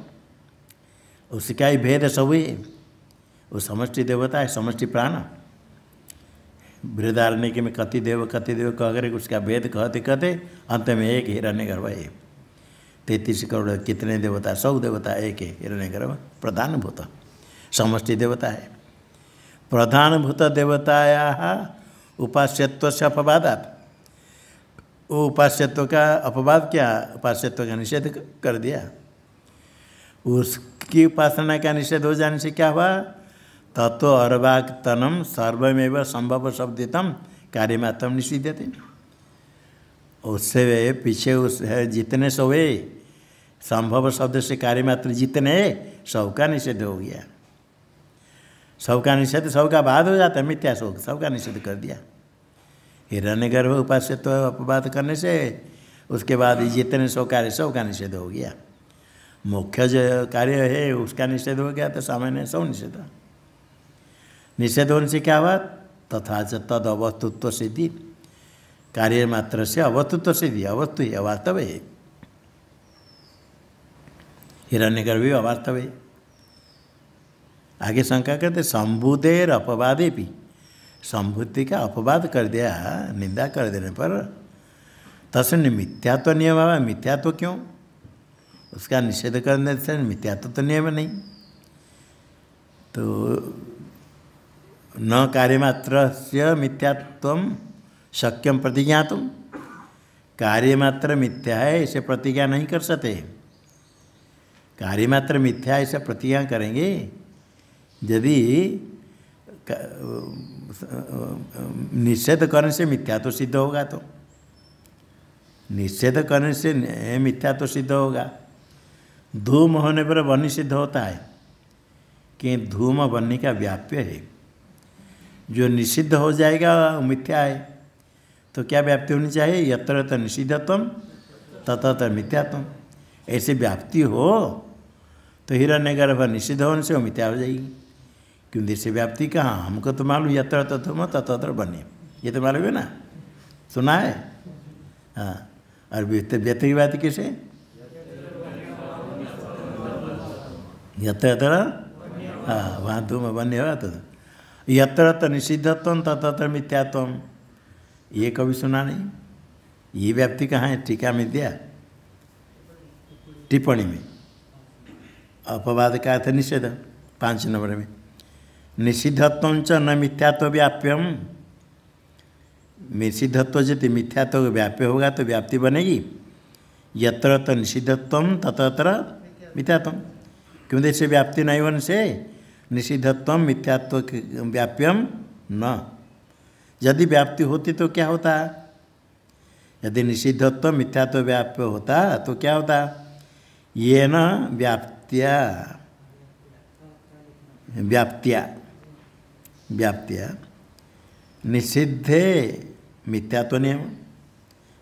उसका ही भेद सब ही, वो समष्टि देवता है, समष्टि प्राण। बृहदारण्यक में कति देव कह कर उसका भेद कहते कहते अंत में एक हिरण्यगर्भ है। 33 करोड़ कितने देवता, 100 देवता एक है हिरण्यगर्भ, प्रधानभूत समष्टि देवता है। प्रधानभूत देवताया उपास्यत्व से अपवादात, वो उपास्यत्व का अपवाद क्या, उपास्यत्व का निषेध कर दिया। उसकी उपासना का निषेध हो जाने से क्या हुआ, तत्व अर्वाक्तनम सर्वमेव संभव शब्दितम कार्यमात्रम निषिध्यते। उससे पीछे उस जितने सब है संभव शब्द से कार्यमात्र जितने सबका निषेध हो गया। सबका निषेध सबका बाद हो जाता है, मिथ्या सबका निषेध कर दिया। हिरण्यगर्भ उपास्य तो अपवाद करने से उसके बाद जितने सब कार्य सबका निषेध हो गया। मुख्य जो कार्य है उसका निषेध हो गया तो सामान्य सब निषेध होने से क्या हुआ? तथा च तद अवस्तुत्व सिद्धि, कार्य मात्र से अवस्तुत्व सिद्धि। अवस्तु ही अवास्तव है, हिरण्यगर्भ भी अवास्तव है। आगे शंका करते संभूतेर अपवादे भी, संभूति का अपवाद कर दिया, निंदा कर देने पर तस्मिन् मिथ्यात्व नियम हुआ। मिथ्यात्व क्यों? उसका निषेध करने से मिथ्यात्व तो नियम नहीं। तो न कार्यमात्र से मिथ्यात्व शक्यम प्रतिज्ञातुम, कार्यमात्र मिथ्या है इसे प्रतिज्ञा नहीं कर सकते। कार्यमात्र मिथ्या ऐसा प्रतिज्ञा करेंगे यदि निषेध करने से मिथ्या तो सिद्ध होगा, तो निषेध करने से मिथ्या तो सिद्ध होगा। धूम होने पर वन्य सिद्ध होता है कि धूम वन्य का व्याप्य है। जो निषिद्ध हो जाएगा मिथ्या है, तो क्या व्याप्ति होनी चाहिए? यत्र तत्र निषिद्धत्वम तत्र मिथ्यात्वम। ऐसे व्याप्ति हो तो हिरण्यगर्भ निषिद्ध होने से वो मिथ्या हो जाएगी। क्योंकि ऐसे व्याप्ति कहाँ? हमको तो मालूम यत्र तत्र बने, ये तो मालूम है ना, सुना है। हाँ, और व्यक्त की बात कैसे? यत्र यत्र, हाँ, वहाँ धूम बने हुआ तो यत्र तत्र निषिद्धत्वम तत्र मिथ्यात्वम, ये कभी सुना नहीं। ये व्याप्ति कहाँ है? टीका में दिया, टिप्पणी में। अपवाद का अर्थ निषेध 5 नंबर में। निषिद्धत्व च न मिथ्यात्व व्याप्यम, निषिद्धत्व यदि मिथ्यात्व व्याप्य होगा तो व्याप्ति बनेगी। यत्र तत्र निषिद्धत्व तत्र मिथ्यात्व, क्योंकि ऐसे व्याप्ति नहीं होने से निषिद्धत्व मिथ्यात्व व्याप्यम न। यदि व्याप्ति होती तो क्या होता? यदि निषिद्धत्व मिथ्यात्व व्याप्य होता तो क्या होता? ये न व्याप्त्या व्याप्त्या व्याप्त्या निषिद्धे मिथ्यात्व नियम।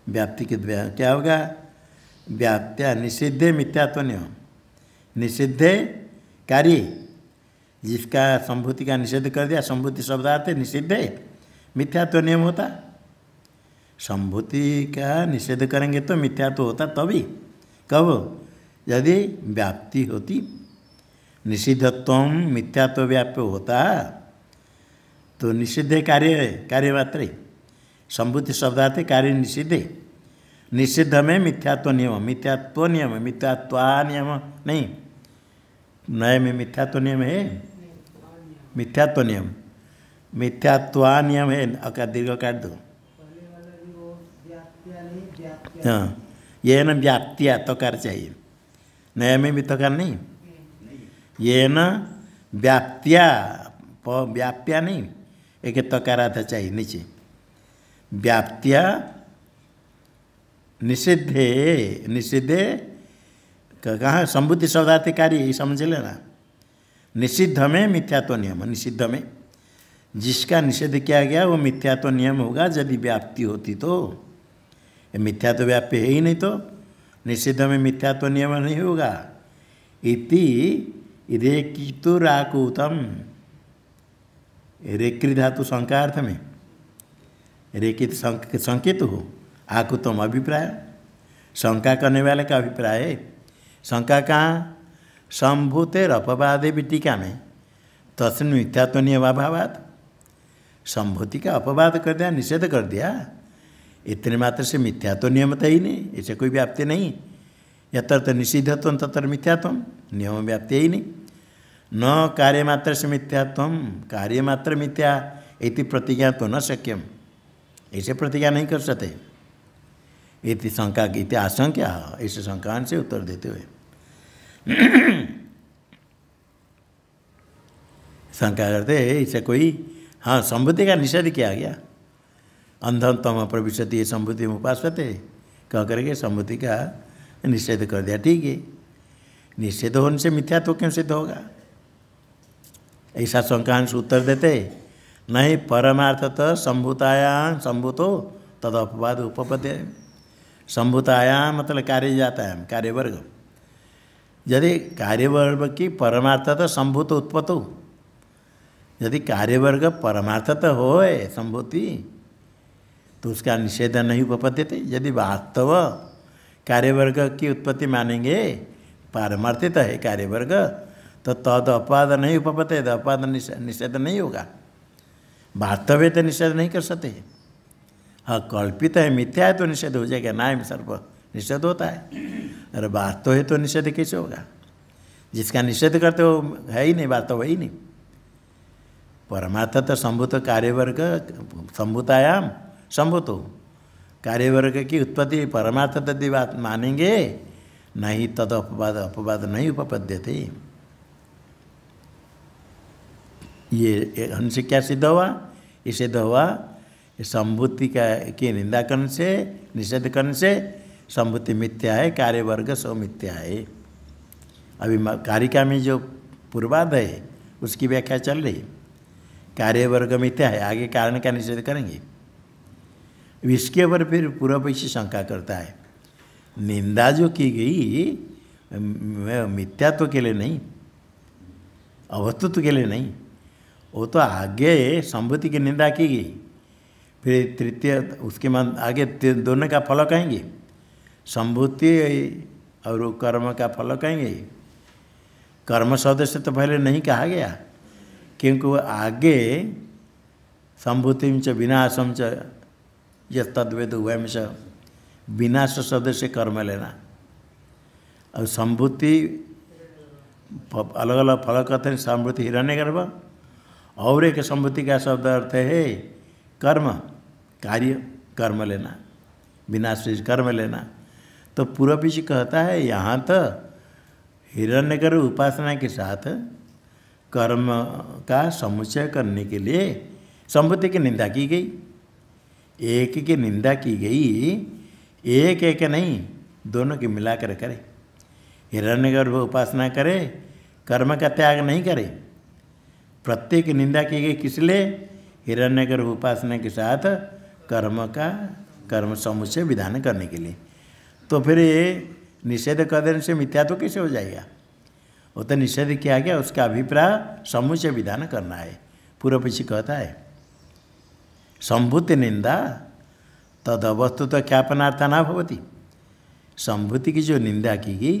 व्याप्ति के क्या होगा? व्याप्त्या निषिद्धे मिथ्यात्व नियम। निषिद्धे कार्य, जिसका संभूति का निषेध कर दिया, संभूति शब्दार्थ निषिद्धे मिथ्यात्व नियम होता। संभूति का निषेध करेंगे तो मिथ्यात्व होता तभी। कब? यदि व्याप्ति होती। निषिद्धत्व मिथ्यात्व व्याप्य होता तो निषिद्धे कार्य, कार्य मात्र। संभूति शब्दार्थ कार्य निषिद्धे, निषिद्ध में मिथ्यात्व नियम, मिथ्यात्व नियम, मिथ्यात्वा नियम नहीं। नए में मिथ्यात्व नियम है, मिथ्यात्व नियम, मिथ्यात्वा नियम है। अका दीर्घ काट दो। हाँ, ये न व्याप्त्या तकार चाहिए, नया में भी तकार नहीं। ये न व्याप्त्या, व्याप्या नहीं, एक तकार था चाहिए नीचे। व्याप्त्या निषिद्धे, निषिद्धे कहाँ? संभूति शब्दार्थ कार्य, ये समझ लेना। निषिद्ध में मिथ्यात्व नियम, निषिद्ध में जिसका निषेध किया गया वो मिथ्यात्व नियम होगा यदि व्याप्ति होती तो। मिथ्यात्व व्याप्य है ही नहीं तो निषिद्ध में मिथ्यात्व नियम नहीं होगा। इति रेकितुराकुतम, रेकृ धातु शंकार्थ में, रेकित संकेत हो, आकुतम अभिप्राय, शंका करने वाले का अभिप्राय है। शंका कहाँ? संभूतेर अपवादे भी टीका में तस्मिन् मिथ्यात्व नियमाभावात्। संभूति का अपवाद कर दिया, निषेध कर दिया, इतने मात्र से मिथ्यात्व नियम तो ही नहीं, ऐसे कोई व्याप्ति नहीं। यत्र निषिद्धत्व तत्र मिथ्यात्व, नियम व्याप्ति ही नहीं। न कार्य मात्र से मिथ्यात्व, कार्य मात्र मिथ्या इति प्रतिज्ञा तो न शक्यम, ऐसे प्रतिज्ञा नहीं कर सकते। इति शंका की इति आशंका, ऐसे शंका से उत्तर देते हुए शंका करते इसे कोई हाँ संभूति का निषेध किया गया। अंधम तम प्रविशति ये संभूति में उपासते कह करके संभूति का निषेध कर दिया। ठीक है, निषेध होने से मिथ्या तो क्यों सिद्ध होगा? ऐसा शंकांश उत्तर देते नहीं। परमार्थतः संभूतायाम संभूतो तद अपवाद उपपद्य। संभूतायाम मतलब कार्य जाता है, कार्यवर्ग। यदि कार्यवर्ग की परमार्थतः संभूत उत्पत्तो, यदि कार्यवर्ग परमार्थतः होए संभूति तो उसका निषेध नहीं उपपद्यते। यदि वास्तव कार्यवर्ग की उत्पत्ति मानेंगे पारमार्थित है कार्यवर्ग तो तद अपवाद नहीं उपपत्ति, अपवाद निषेध नहीं होगा। वास्तव है तो निषेध नहीं कर सकते। हाँ कल्पित है मिथ्या है तो निषेध हो जाएगा, नाम सर्प निषेध होता है। अरे वास्तव है तो निषेध कैसे होगा? जिसका निषेध करते हो है ही नहीं, वास्तव है ही नहीं। परमार्थतः संभूत कार्यवर्ग संभूतायाम संभूतो, कार्यवर्ग की उत्पत्ति परमार्थतः यदि बात मानेंगे नहीं तद अपवाद अपवाद नहीं उपपद्यते। ये हमसे क्या सिद्ध हुआ? ये सिद्ध हुआ संभूति का की निंदा करने से निषेध करने से संभूति मिथ्या है, कार्यवर्ग सो मिथ्या है। अभी कारिका में जो पूर्वार्ध है उसकी व्याख्या चल रही। कार्यवर्ग मिथ्या है, आगे कारण का निषेध करेंगे। इसके ऊपर फिर पूर्व पक्षी शंका करता है निंदा जो की गई मिथ्यात्व के लिए नहीं, अवस्तुत्व के लिए नहीं, वो तो आगे संभूति की निंदा की गई। फिर तृतीय उसके बाद आगे दोनों का फल कहेंगे, संभूति और कर्म का फल कहेंगे। कर्म शब्द से तो पहले नहीं कहा गया क्योंकि वो आगे संभूति च विनाशम च यह तद्वेद वयम च, विनाश शब्द से कर्म लेना। और संभूति अलग अलग फल कहते हैं। संभूति हिरण्यगर्भ और एक संभूति का शब्द अर्थ है कर्म, कार्य कर्म लेना, विनाश से कर्म लेना। तो पूर्व पीछे कहता है यहाँ तो हिरण्यगर्भ उपासना के साथ कर्म का समुच्चय करने के लिए संभूति की निंदा की गई। एक की निंदा की गई, एक एक नहीं दोनों की मिलाकर करे। हिरण्यगर्भ उपासना करे, कर्म का त्याग नहीं करे। प्रत्येक निंदा की गई किस लिए? हिरण्यगर्भ उपासना के साथ कर्म समुच्चय विधान करने के लिए। तो फिर ये निषेध कर देने से मिथ्या तो कैसे हो जाएगा? वो तो निषेध किया गया, उसका अभिप्राय समुच्चय विधान करना है। पूर्व पक्षी कहता है संभूति निंदा तद अवस्तुतः ख्यापनार्था न भवति। संभूति की जो निंदा की गई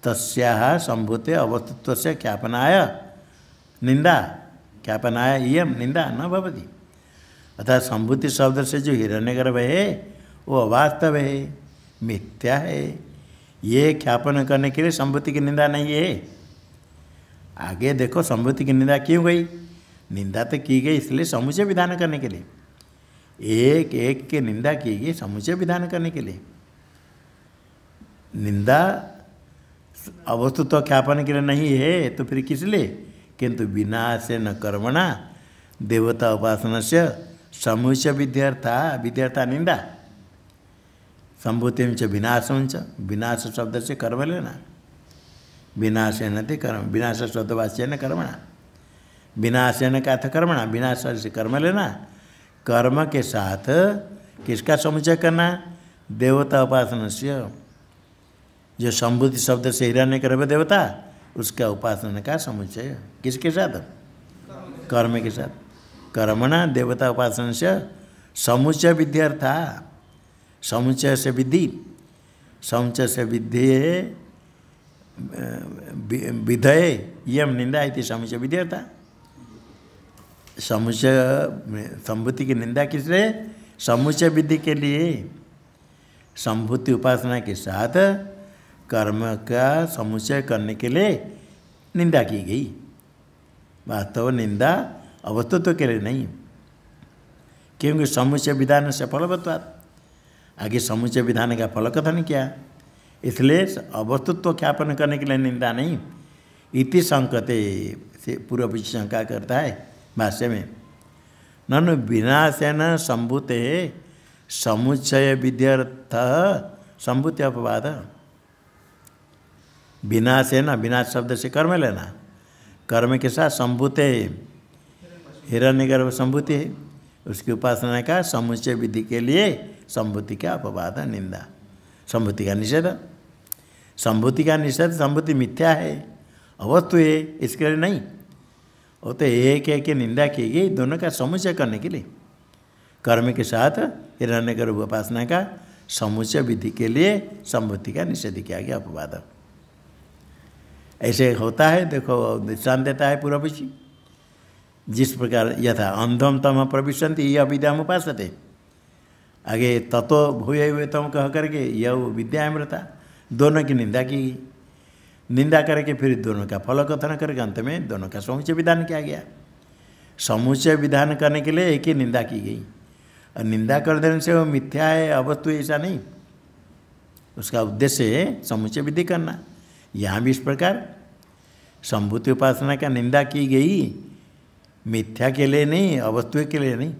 तस्याः संभूते अवस्तुत्व से ख्यापनाय निंदा, ख्यापनाय इयम निंदा न भवति। अर्थात संभूति शब्द से जो हिरण्यगर्भ है वो अवास्तव है, मिथ्या है। ये ख्यापन करने के लिए संभूति की निंदा नहीं है। आगे देखो संभूति की निंदा क्यों गई? निंदा तो की गई इसलिए समुच्चय विधान करने के लिए। एक एक की निंदा की गई समुच्चय विधान करने के लिए। निंदा अवस्तुत्व ख्यापन के लिए नहीं है तो फिर किस लिए? किंतु विनाशेन कर्मणा देवता उपासना से समुच्चय विध्यर्था निंदा। संभूति च विनाशम च, विनाश शब्द से कर्म लेना। विनाशेन ते कर्म, विनाश शब्दवाच्य न कर्मणा, विनाशेन का अर्थ कर्मणा, विनाश से कर्म लेना। कर्म के साथ किसका समुच्चय करना? देवता उपासना से। जो संभूति शब्द से हिरण्यगर्भ देवता उसका उपासना का समुच्चय किसके साथ? कर्म के साथ। कर्मणा देवता उपासना से समुच्चय विध्यर्था, समुच्चय से विधि, समुच्चय से विधेय विधेय यम निंदा इति समुच्चय विध्यर्था। समुच्चय संभूति की निंदा किस लिए? समुच्चय विधि के लिए। संभूति उपासना के साथ कर्म का समुच्चय करने के लिए निंदा की गई। वास्तव निंदा अवस्तुत्व के लिए नहीं, क्योंकि समुच्चय विधान से फलवत्वात्। आगे समुच्चय विधान का फल कथन किया, इसलिए अवस्तुत्व ख्यापन करने के लिए निंदा नहीं। इति संकते से पूर्व पीछे शंका करता है भाष्य में। ननु विनाशेन संभूते समुच्चय विध्यर्थ संभूति अपवाद। विनाशेन, विनाश शब्द से कर्म लेना, कर्म के साथ संभूते हिरण्यगर्भ संभूति है, उसकी उपासना का समुच्चय विधि के लिए संभूति का अपवाद निंदा, संभूति का निषेध। संभूति का निषेध, संभूति मिथ्या है, अवस्तु है, इसके लिए नहीं। वो तो एक एक निंदा की गई दोनों का समुच्चय करने के लिए, कर्म के साथ हिरण्यगर्भ उपासना का समुच्चय विधि के लिए संभूति का निषेध किया गया, अपवाद। ऐसे होता है, देखो दृष्टांत देता है पूर्व पक्षी। जिस प्रकार यथा अंधम तम प्रविशन्ति ये अविद्याम उपासते, आगे ततो भूय हुए तम कह करके यह विद्यामृता, दोनों की निंदा की गई। निंदा करके फिर दोनों का फल कथन करके अंत में दोनों का समुच्चय विधान किया गया। समुच्चय विधान करने के लिए एक ही निंदा की गई, और निंदा कर देने से वो मिथ्या है अवस्तु ऐसा नहीं, उसका उद्देश्य है समुच्चय विधि करना। यहाँ भी इस प्रकार संभूति उपासना का निंदा की गई, मिथ्या के लिए नहीं, अवस्तु के लिए नहीं,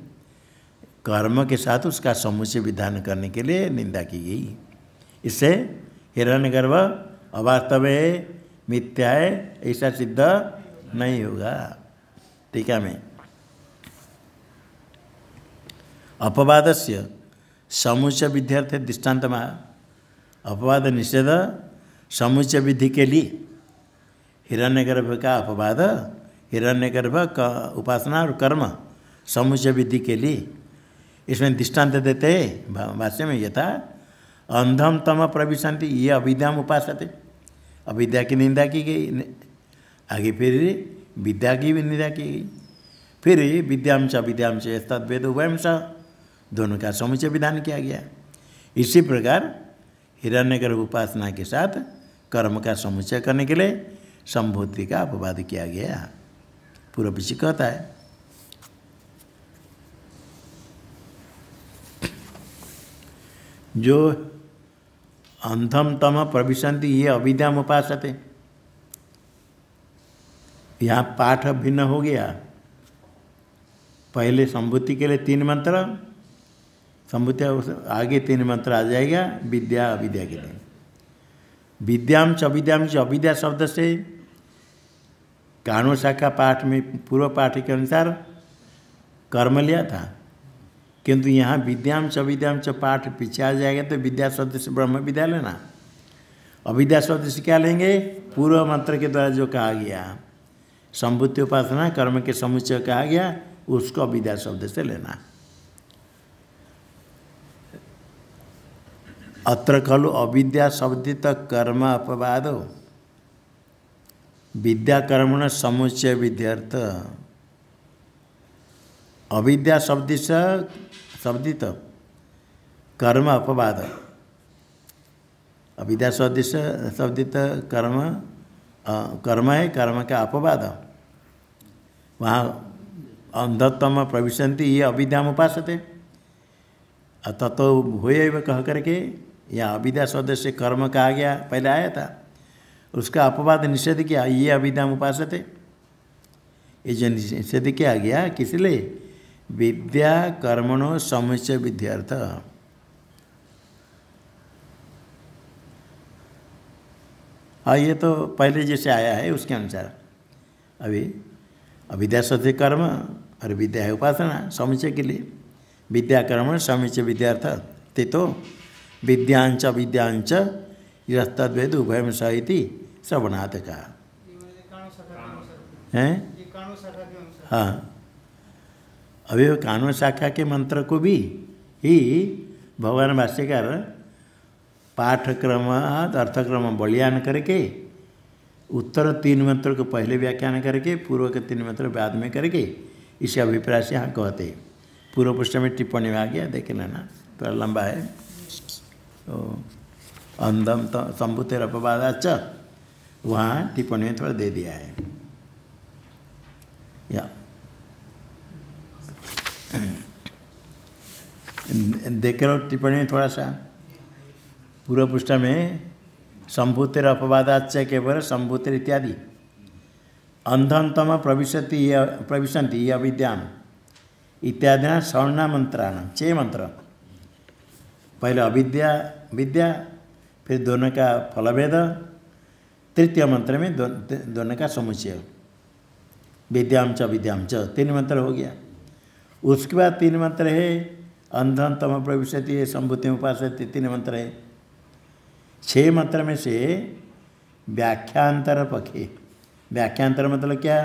कर्म के साथ उसका समुच्चय विधान करने के लिए निंदा की गई। इससे हिरण्यगर्भ अवास्तव है, मिथ्या है, ऐसा सिद्ध नहीं होगा। टीका में अपवादस्य समुच्चय विध्यर्थ दृष्टान्त में अपवाद निषेध समुच्चय विधि के लिए हिरण्यगर्भ का अपवाद, हिरण्यगर्भ का उपासना और कर्म समुच्चय विधि के लिए इसमें दृष्टांत देते हैं भाष्य में। यथा अंधम तम प्रविशन्ति ये अविद्याम उपासते, अविद्या की निंदा की गई, आगे फिर विद्या की भी निंदा की गई, फिर विद्याम च अविद्याम च तद्वेद उभयम स, दोनों का समुच्चय विधान किया गया। इसी प्रकार हिरण्यगर्भ उपासना के साथ कर्म का समुच्चय करने के लिए संभूति का अपवाद किया गया। पूर्व पीछे कहता है जो अंधम तम प्रविशन्ति ये अविद्याम उपासते, यहाँ पाठ भिन्न हो गया। पहले संभूति के लिए 3 मंत्र, संभूति आगे 3 मंत्र आ जाएगा विद्या अविद्या के लिए। विद्याम च अविद्याम च, अविद्या शब्द से काणु शाखा पाठ में पूर्व पाठ के अनुसार कर्म लिया था, किंतु यहाँ विद्याम च अविद्याम च पाठ पीछे आ जाएगा तो विद्या शब्द से ब्रह्म विद्या लेना, अविद्या शब्द से क्या लेंगे, पूर्व मंत्र के द्वारा जो कहा गया संभूति उपासना कर्म के समुच्चय कहा गया, उसको अविद्या शब्द से लेना। अत्र खलु अविद्या शब्दित कर्म अपवादो विद्या कर्मण समुच्चय विध्यर्थ। अविद्या शब्दित कर्म अपवाद, अविद्या शब्दित कर्म कर्म है, कर्म का अपवाद। वहाँ अंधतम प्रविशन्ति ये अविद्याम उपासते, ततो भूय कह करके या अविद्या शब्द से कर्म कहा गया, पहले आया था, उसका अपवाद निषेध किया, ये अविद्याम उपासते। ये जो निषेध किया गया किस लिए, विद्या कर्मणो समुच्चय विध्यर्थ। हाँ, ये तो पहले जैसे आया है उसके अनुसार। अभी अविद्या शब्द कर्म और विद्या है उपासना समुच्चय के लिए, विद्या कर्म समुच्चय विद्यार्थ ते तो विद्यांच विद्यांच यस्तद्वेद उभयम सहिति श्रवणात् का है। हाँ, अभी कानून शाखा के मंत्र को भी ही भगवान भाष्यकार पाठक्रम अर्थक्रम बलियान करके उत्तर 3 मंत्र को पहले व्याख्यान करके पूर्व के 3 मंत्र बाद में करके इसे अभिप्राय से यहाँ कहते हैं। पूर्व पृष्ठ में टिप्पणी में आ गया, देख लेना, थोड़ा लंबा है। तो अंधम संभूतेर अपवादाच वहाँ टिप्पणी में थोड़ा दे दिया है। या देख लो टिप्पणी में थोड़ा सा, पूर्व पृष्ठ में संभूतेर अपवादाच केवल संभूतेर इत्यादि अंधंतम प्रविशन्ति अविद्याम इत्यादि षण्णा मंत्राण 6 मंत्र। पहले अविद्या विद्या, फिर दोनों का फलभेद, तृतीय मंत्र में दोनों का समुच्चय विद्याम च विद्याम च 3 मंत्र हो गया। उसके बाद 3 मंत्र है अंधंतम प्रविशति संभूति उपासते 3 मंत्र है। 6 मंत्र में से व्याख्यांतर पक्षे, व्याख्यांतर मतलब क्या,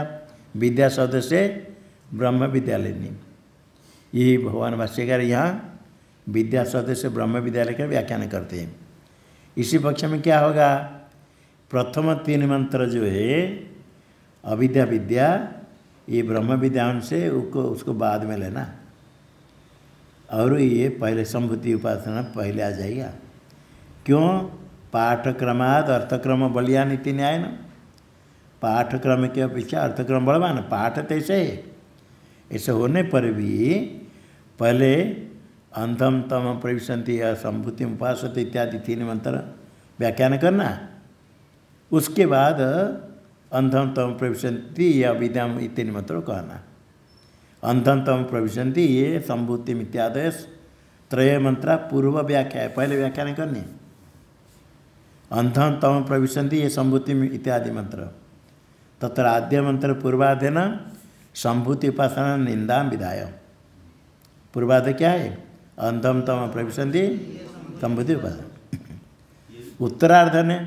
विद्या शब्द से ब्रह्म विद्या लेनी। यही भगवान भाष्यकार यहाँ विद्या शब्द से ब्रह्म विद्या लेकर व्याख्यान करते हैं। इसी पक्ष में क्या होगा, प्रथम 3 मंत्र जो है अविद्या विद्या, ये ब्रह्म विद्या से उसको बाद में लेना, और ये पहले संभूति उपासना पहले आ जाएगा। क्यों, पाठक्रमाद अर्थक्रम बलियान इति न्याय न। पाठक्रम के अपेक्षा अर्थक्रम बलवान, पाठ तो ऐसे है, ऐसे होने पर भी पहले अंधम तम प्रविशन्ति संभूति उपासते इत्यादि 3 मंत्र व्याख्यान करना, उसके बाद अंधम तम प्रविशन्ति या विद्याम इत्यादि मंत्र कहना। अंधम तम प्रविशन्ति ये संभूति इत्यादि 3 मंत्र पूर्व व्याख्या है, पहले व्याख्यान करनी। अंधम तम प्रविशन्ति ये संभूति इत्यादि मंत्र, तत्र आद्य मंत्र पूर्वाधेन संभूति उपासना निंदा विधाय। पूर्वाध क्या है, अंधम तम प्रविशन्ति संभूति उपासना। उत्तरार्ध ने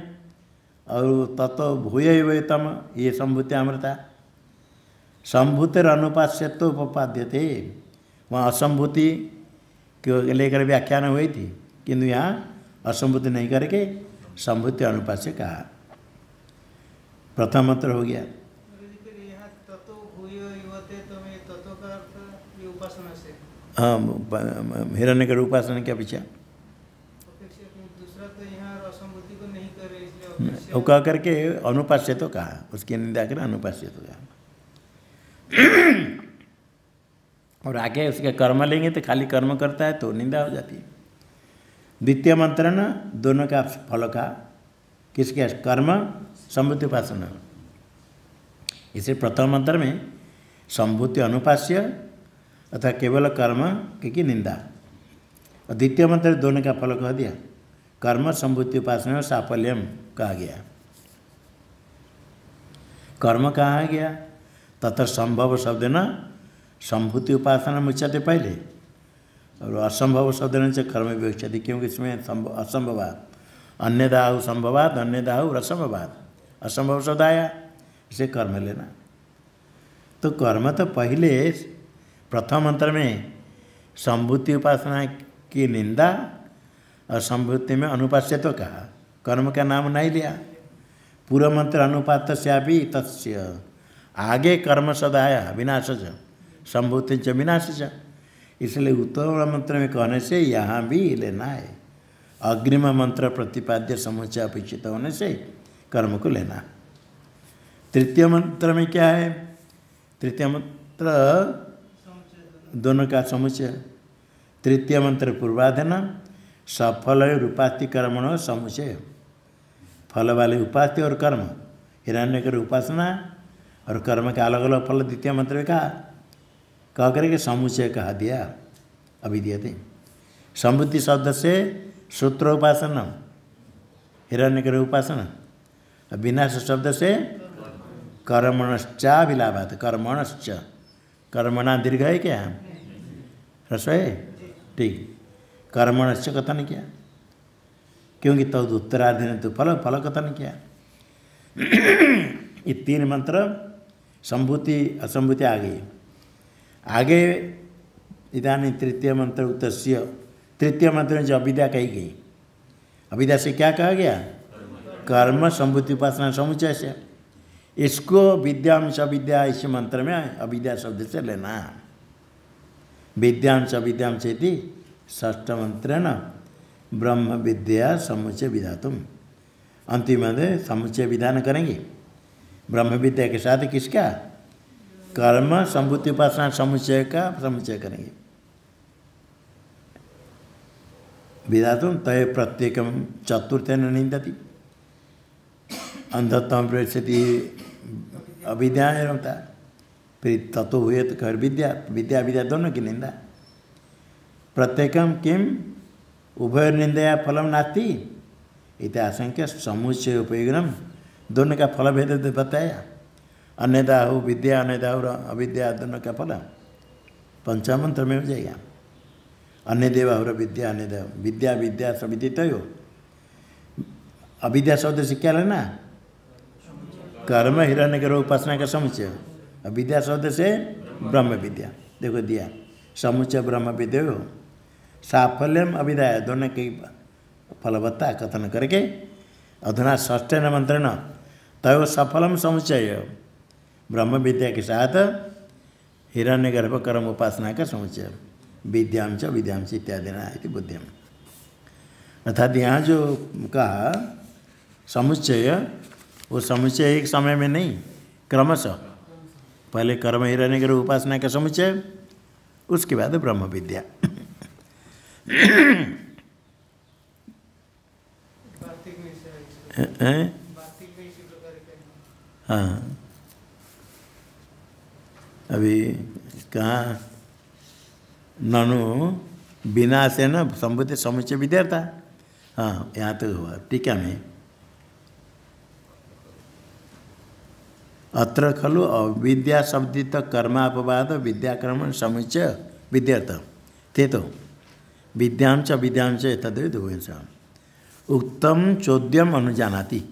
और तत्व भूय तम ये संभूति अमृता। संभूतिर अनुपास्य तो उपपाद्यते, वहाँ असंभूति को लेकर व्याख्यान हुई थी, किंतु यहाँ असंभूति नहीं करके संभूति अनुपास्य कहा। प्रथम मंत्र हो गया। हाँ, हिरण्यकर उपासना के अपेक्षा वो कह करके अनुपास्य तो कहा, उसकी निंदा कर अनुपास्य तो कहा। और आगे उसके कर्म लेंगे तो खाली कर्म करता है तो निंदा हो जाती है। द्वितीय मंत्र न दोनों का फल का, किसके, कर्म संभूति उपासना। इसे प्रथम मंत्र में संभूति अनुपास्य अथवा केवल कर्म की निंदा, और द्वितीय मंत्र दोनों का फल कह दिया, कर्म संभूति उपासना साफल्यम कहा गया। कर्म कहा गया, तथा संभव शब्द न संभूति उपासना मुच्यते पहले, और असंभव शब्द न कर्म विवक्षति, क्योंकि इसमें असंभवाद, अन्यदाहु संभवाद अन्यदाहु असंभवाद, असंभव शब्द आया, इसे कर्म लेना। तो कर्म तो पहले प्रथम मंत्र में संभूति उपासना की निंदा और संभूति में अनुपास्य तो कहा, कर्म का नाम नहीं लिया। पूर्व मंत्र अनुपात भी तस्य, आगे कर्म शब्द आया विनाशज, संभूति च विनाशज, इसलिए उत्तर मंत्र में कहने से यहाँ भी लेना है। अग्रिम मंत्र प्रतिपाद्य समुच्चय अपेक्षित होने से कर्म को लेना। तृतीय मंत्र में क्या है, तृतीय मंत्र दोनों का समुच्चय। तृतीय मंत्र पूर्वाधन सफल उपास्ति कर्मण समुच्चय, फल वाले उपास्ति और कर्म, हिरण्यकर उपासना और कर्म का अलग अलग फल द्वितीय मंत्र में कहा, कह करके समुच्चय कहा दिया। अभिधीयते संभूति शब्द से सूत्र उपासना, हिरण्यकर उपासना, विनाश शब्द से कर्मणश्चाभिलाभात, कर्मणश्च, कर्मणा दीर्घ है क्या, रस है, ठीक, कर्मणश्च कथन किया, क्योंकि तद उत्तरार्ध ने तो फल फल कथन किया। ये 3 मंत्र संभूति असंभूति आ गई। आगे इदानीं तृतीय मंत्र उत्तस्य, तृतीय मंत्र में जो अविद्या कही गई, अविद्या से क्या कहा गया, कर्म संभूति उपासना समुच्चय से। इसको विद्यांश अविद्या इस मंत्र में अविद्या शब्द से लेना। विद्यांश अविद्यांश इति षष्ठ मंत्र न ब्रह्म विद्या समुच्चय विधातुम, अंतिम में समुच्चय विधान करेंगे ब्रह्म विद्या के साथ किसका, कर्म संभूति उपासना समुच्चय का समुच्चय करेंगे। विधातुम तय प्रत्येकम चतुर्थेन निंदति, अंधत्वम प्रविशति अविद्या होता, फिर तत्व हुए तो कर विद्या, विद्या विद्या दोनों की निंदा। प्रत्येकम किम उभय निंदया फलम नास्ति इति आशंक्य समुच्चय उपयोगम, दोनों का फल भेद बताया। अन्यदा हो विद्या अन्यदा हो अविद्या, दोनों का फल पंचम मंत्र में हो जाएगा। अन्य देवा हो विद्या अन्य देव, विद्या विद्या सविदित हो। अविद्या शब्द से क्या लेना? कर्म हिरण्यगर उपासना का समुच्चय। अविद्या शब्द से ब्रह्म विद्या, देखो दिया समुच्चय ब्रह्म विद्या हो। साफल्यम अविद्या, दोनों की फलवत्ता कथन करके अधुना षष्ठेन मंत्रेण तय सफलम समुच्चय, ब्रह्म विद्या के साथ हिरण्यगर्भ कर्म उपासना का समुच्चय, विद्यांश विद्यांश इत्यादि ना इति बुद्धिम। अर्थात यहाँ जो कहा समुच्चय, वो समुच्चय एक समय में नहीं, क्रमशः पहले कर्म हिरण्यगर्भ उपासना का समुच्चय, उसके बाद ब्रह्म विद्या। हाँ, अभी कहाँ ननु बिना से न संभूति समुच्चय विद्यार्था। हाँ, यहाँ तो हुआ टीका में अत्र खलु अविद्या शब्दित कर्मापवाद विद्याक्रमण समुच्चय विद्यार्थ थे तो विद्यांश विद्यांश तद्वैत हुए। उत्तम चोद्यम अनुजानाति,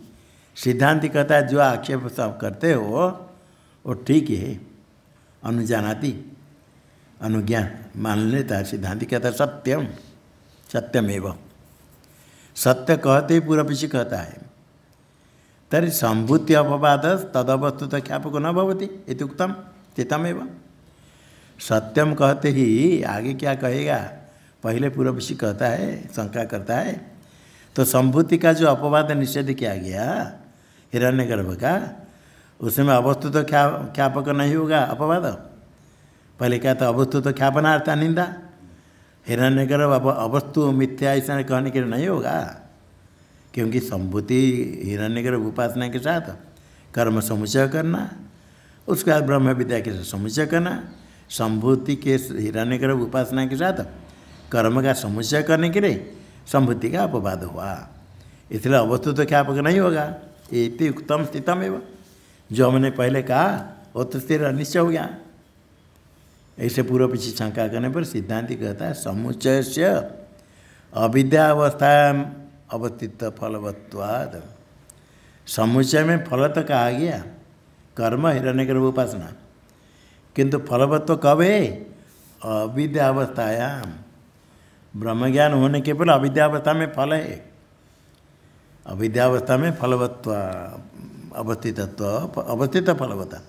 सिद्धांति कहता है जो आक्षेप सब करते हो वो ठीक है, अनुजानाति अनुज्ञान मान लेता है। सिद्धांति कहता है सत्यम सत्यमेव, सत्य कहते ही पूरा पीछे कहता है। तरी संभूति अपवाद तदवस्तुत ख्यापको न भवति इति उक्तम चितमेव। सत्यम कहते ही आगे क्या कहेगा, पहले पूरा पीछे कहता है, शंका करता है। तो संभूति का जो अपवाद निषेध किया गया हिरण्यगर्भ का, उसमें अवस्तुत ख्यापक नहीं होगा अपवाद। पहले क्या था, अवस्तुत ख्यापनार्था निंदा, हिरण्यगर्भ अवस्तु मिथ्या ऐसा कहने के लिए नहीं होगा, क्योंकि संभूति हिरण्यगर्भ उपासना के साथ कर्म समुच्चय करना, उसके बाद ब्रह्म विद्या के साथ समुच्चय करना। संभूति के हिरण्यगर्भ उपासना के साथ कर्म का समुच्चय करने के लिए संभूति का अपवाद हुआ, इसलिए अवस्तु तो ख्यापक नहीं होगा। इति उत्तम स्थितम एवं, जो हमने पहले कहा वो तो स्थिर निश्चय हो गया। ऐसे पूर्व पीछे शंका करने पर सिद्धांति कहता है समुच्चय से अविद्यावस्था अवस्थित फलवत्वाद, समुच्चय में फल तो कहा गया कर्म हिरण्यगर्भ उपासना, किंतु फलवत्व कब है? अविद्यावस्थायाम, ब्रह्म ज्ञान होने के पर अविद्यावस्था में फल है। अविद्यावस्था में फलवत्व अवस्थितत्व अवस्थित फलवत्ता,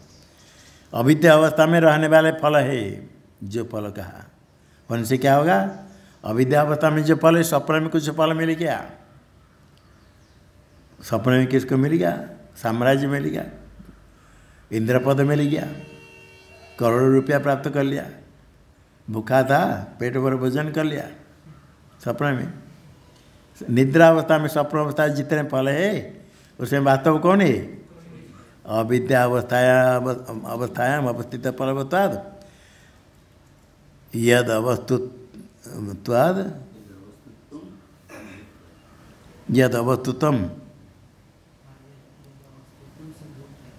अविद्यावस्था में रहने वाले फल है जो फल कहा। होने से क्या होगा? अविद्यावस्था में जो फल है, स्वप्न में कुछ फल मिल गया, स्वप्न में किसको मिल गया? साम्राज्य मिल गया, इंद्रपद मिल गया, करोड़ों रुपया प्राप्त कर लिया, भूखा था पेट भर भोजन कर लिया स्वप्न में। निद्रावस्था में स्वप्न अवस्था जितने फल है उसमें वास्तव कौन है? अविद्यावस्थायाम अवस्थित फलवत्वाद यद अवस्तुत्वाद यद अवस्तुतम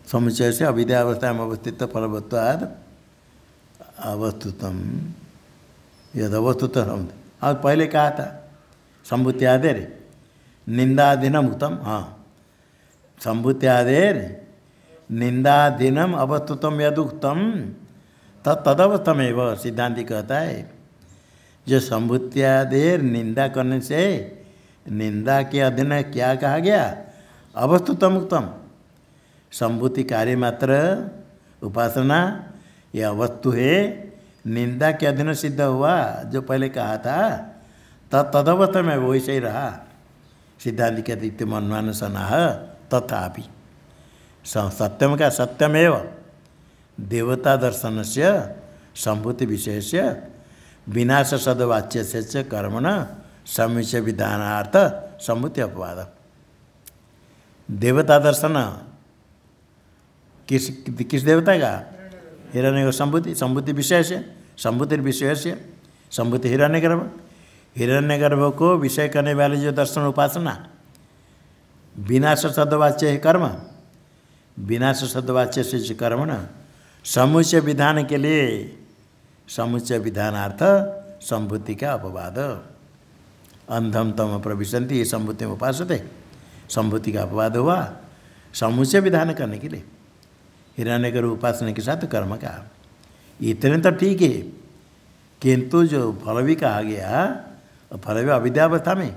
समुच्चय से अविद्यावस्थायाम अवस्थित फलवत्वाद अवस्तुतम यद अवस्तुत। और पहले कहा था संभूत्यादेर निंदाधीनम उत्तम। हाँ, संभूत्यादेर निंदाधीनम अवस्तुतम यदुक्तम तदवस्थमेव। सिद्धांति कहता है जो संभूत्यादेर निंदा करने से निंदा के अधीन क्या कहा गया? अवस्तुतम उत्तम। संभूति कार्य मात्र उपासना यह वस्तु है, निंदा के अधीन सिद्ध हुआ जो पहले कहा था तदवस्था में वही सही रहा। सिद्धांत कहते मनमान सनाह तथापि सत्यम का सत्यमेव देवता दर्शन से संभूति विषय से विनाश सदवाच्य से कर्मण समुच्चय विधानार्थ संभूति अपवाद। देवता दर्शन किस किस देवता का? हिरण्य संभूति, संभूति विषय से, संभूति विषय से, संभूति हिरण्यगर्भ, हिरण्यगर्भ को विषय करने वाले जो दर्शन उपासना, विनाश सदवाच्य है कर्म, विनाश सदवाच्य से कर्म न समुच्चय विधान के लिए, समुच्चय विधानार्थ संभूति का अपवाद। अंधम तम प्रविशन्ति, ये संभूति में उपासते, संभूति का अपवाद हुआ समुच्चय विधान करने के लिए, हिरण्यगर्भ उपासना के साथ कर्म का। इतने तो ठीक है, किंतु जो फल भी कहा गया, फल भी अविद्यावस्था में,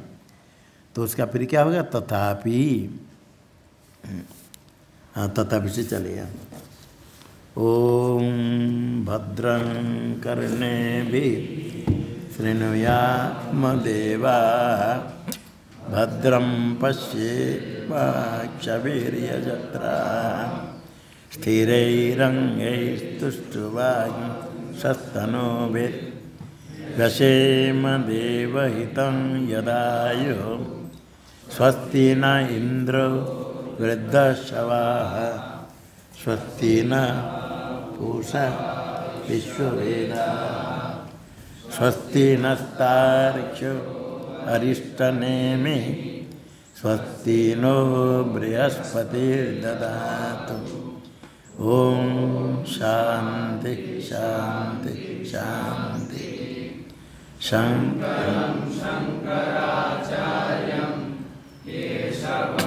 तो उसका फिर क्या होगा? तथापि, हाँ तथापि से चलेगा। ओम भद्रं कर्णेभिः शृणुयामदेवा, भद्रं पश्येमाक्षवीर्यजत्राः, स्थिरैरङ्गैस्तुष्टुवांसस्तनूभिः व्यसेम देवहितं यदायुः, स्वस्ति न इन्द्रो वृद्धश्रवाः, स्वस्ति न पूषा विश्ववेदाः, स्वस्ति नस्तार्क्ष्यो अरिष्टनेमिः, स्वस्ति नो बृहस्पतिर्ददातु। ओम शांति शांति शांति। शंकरं शंकराचार्यं केशवम्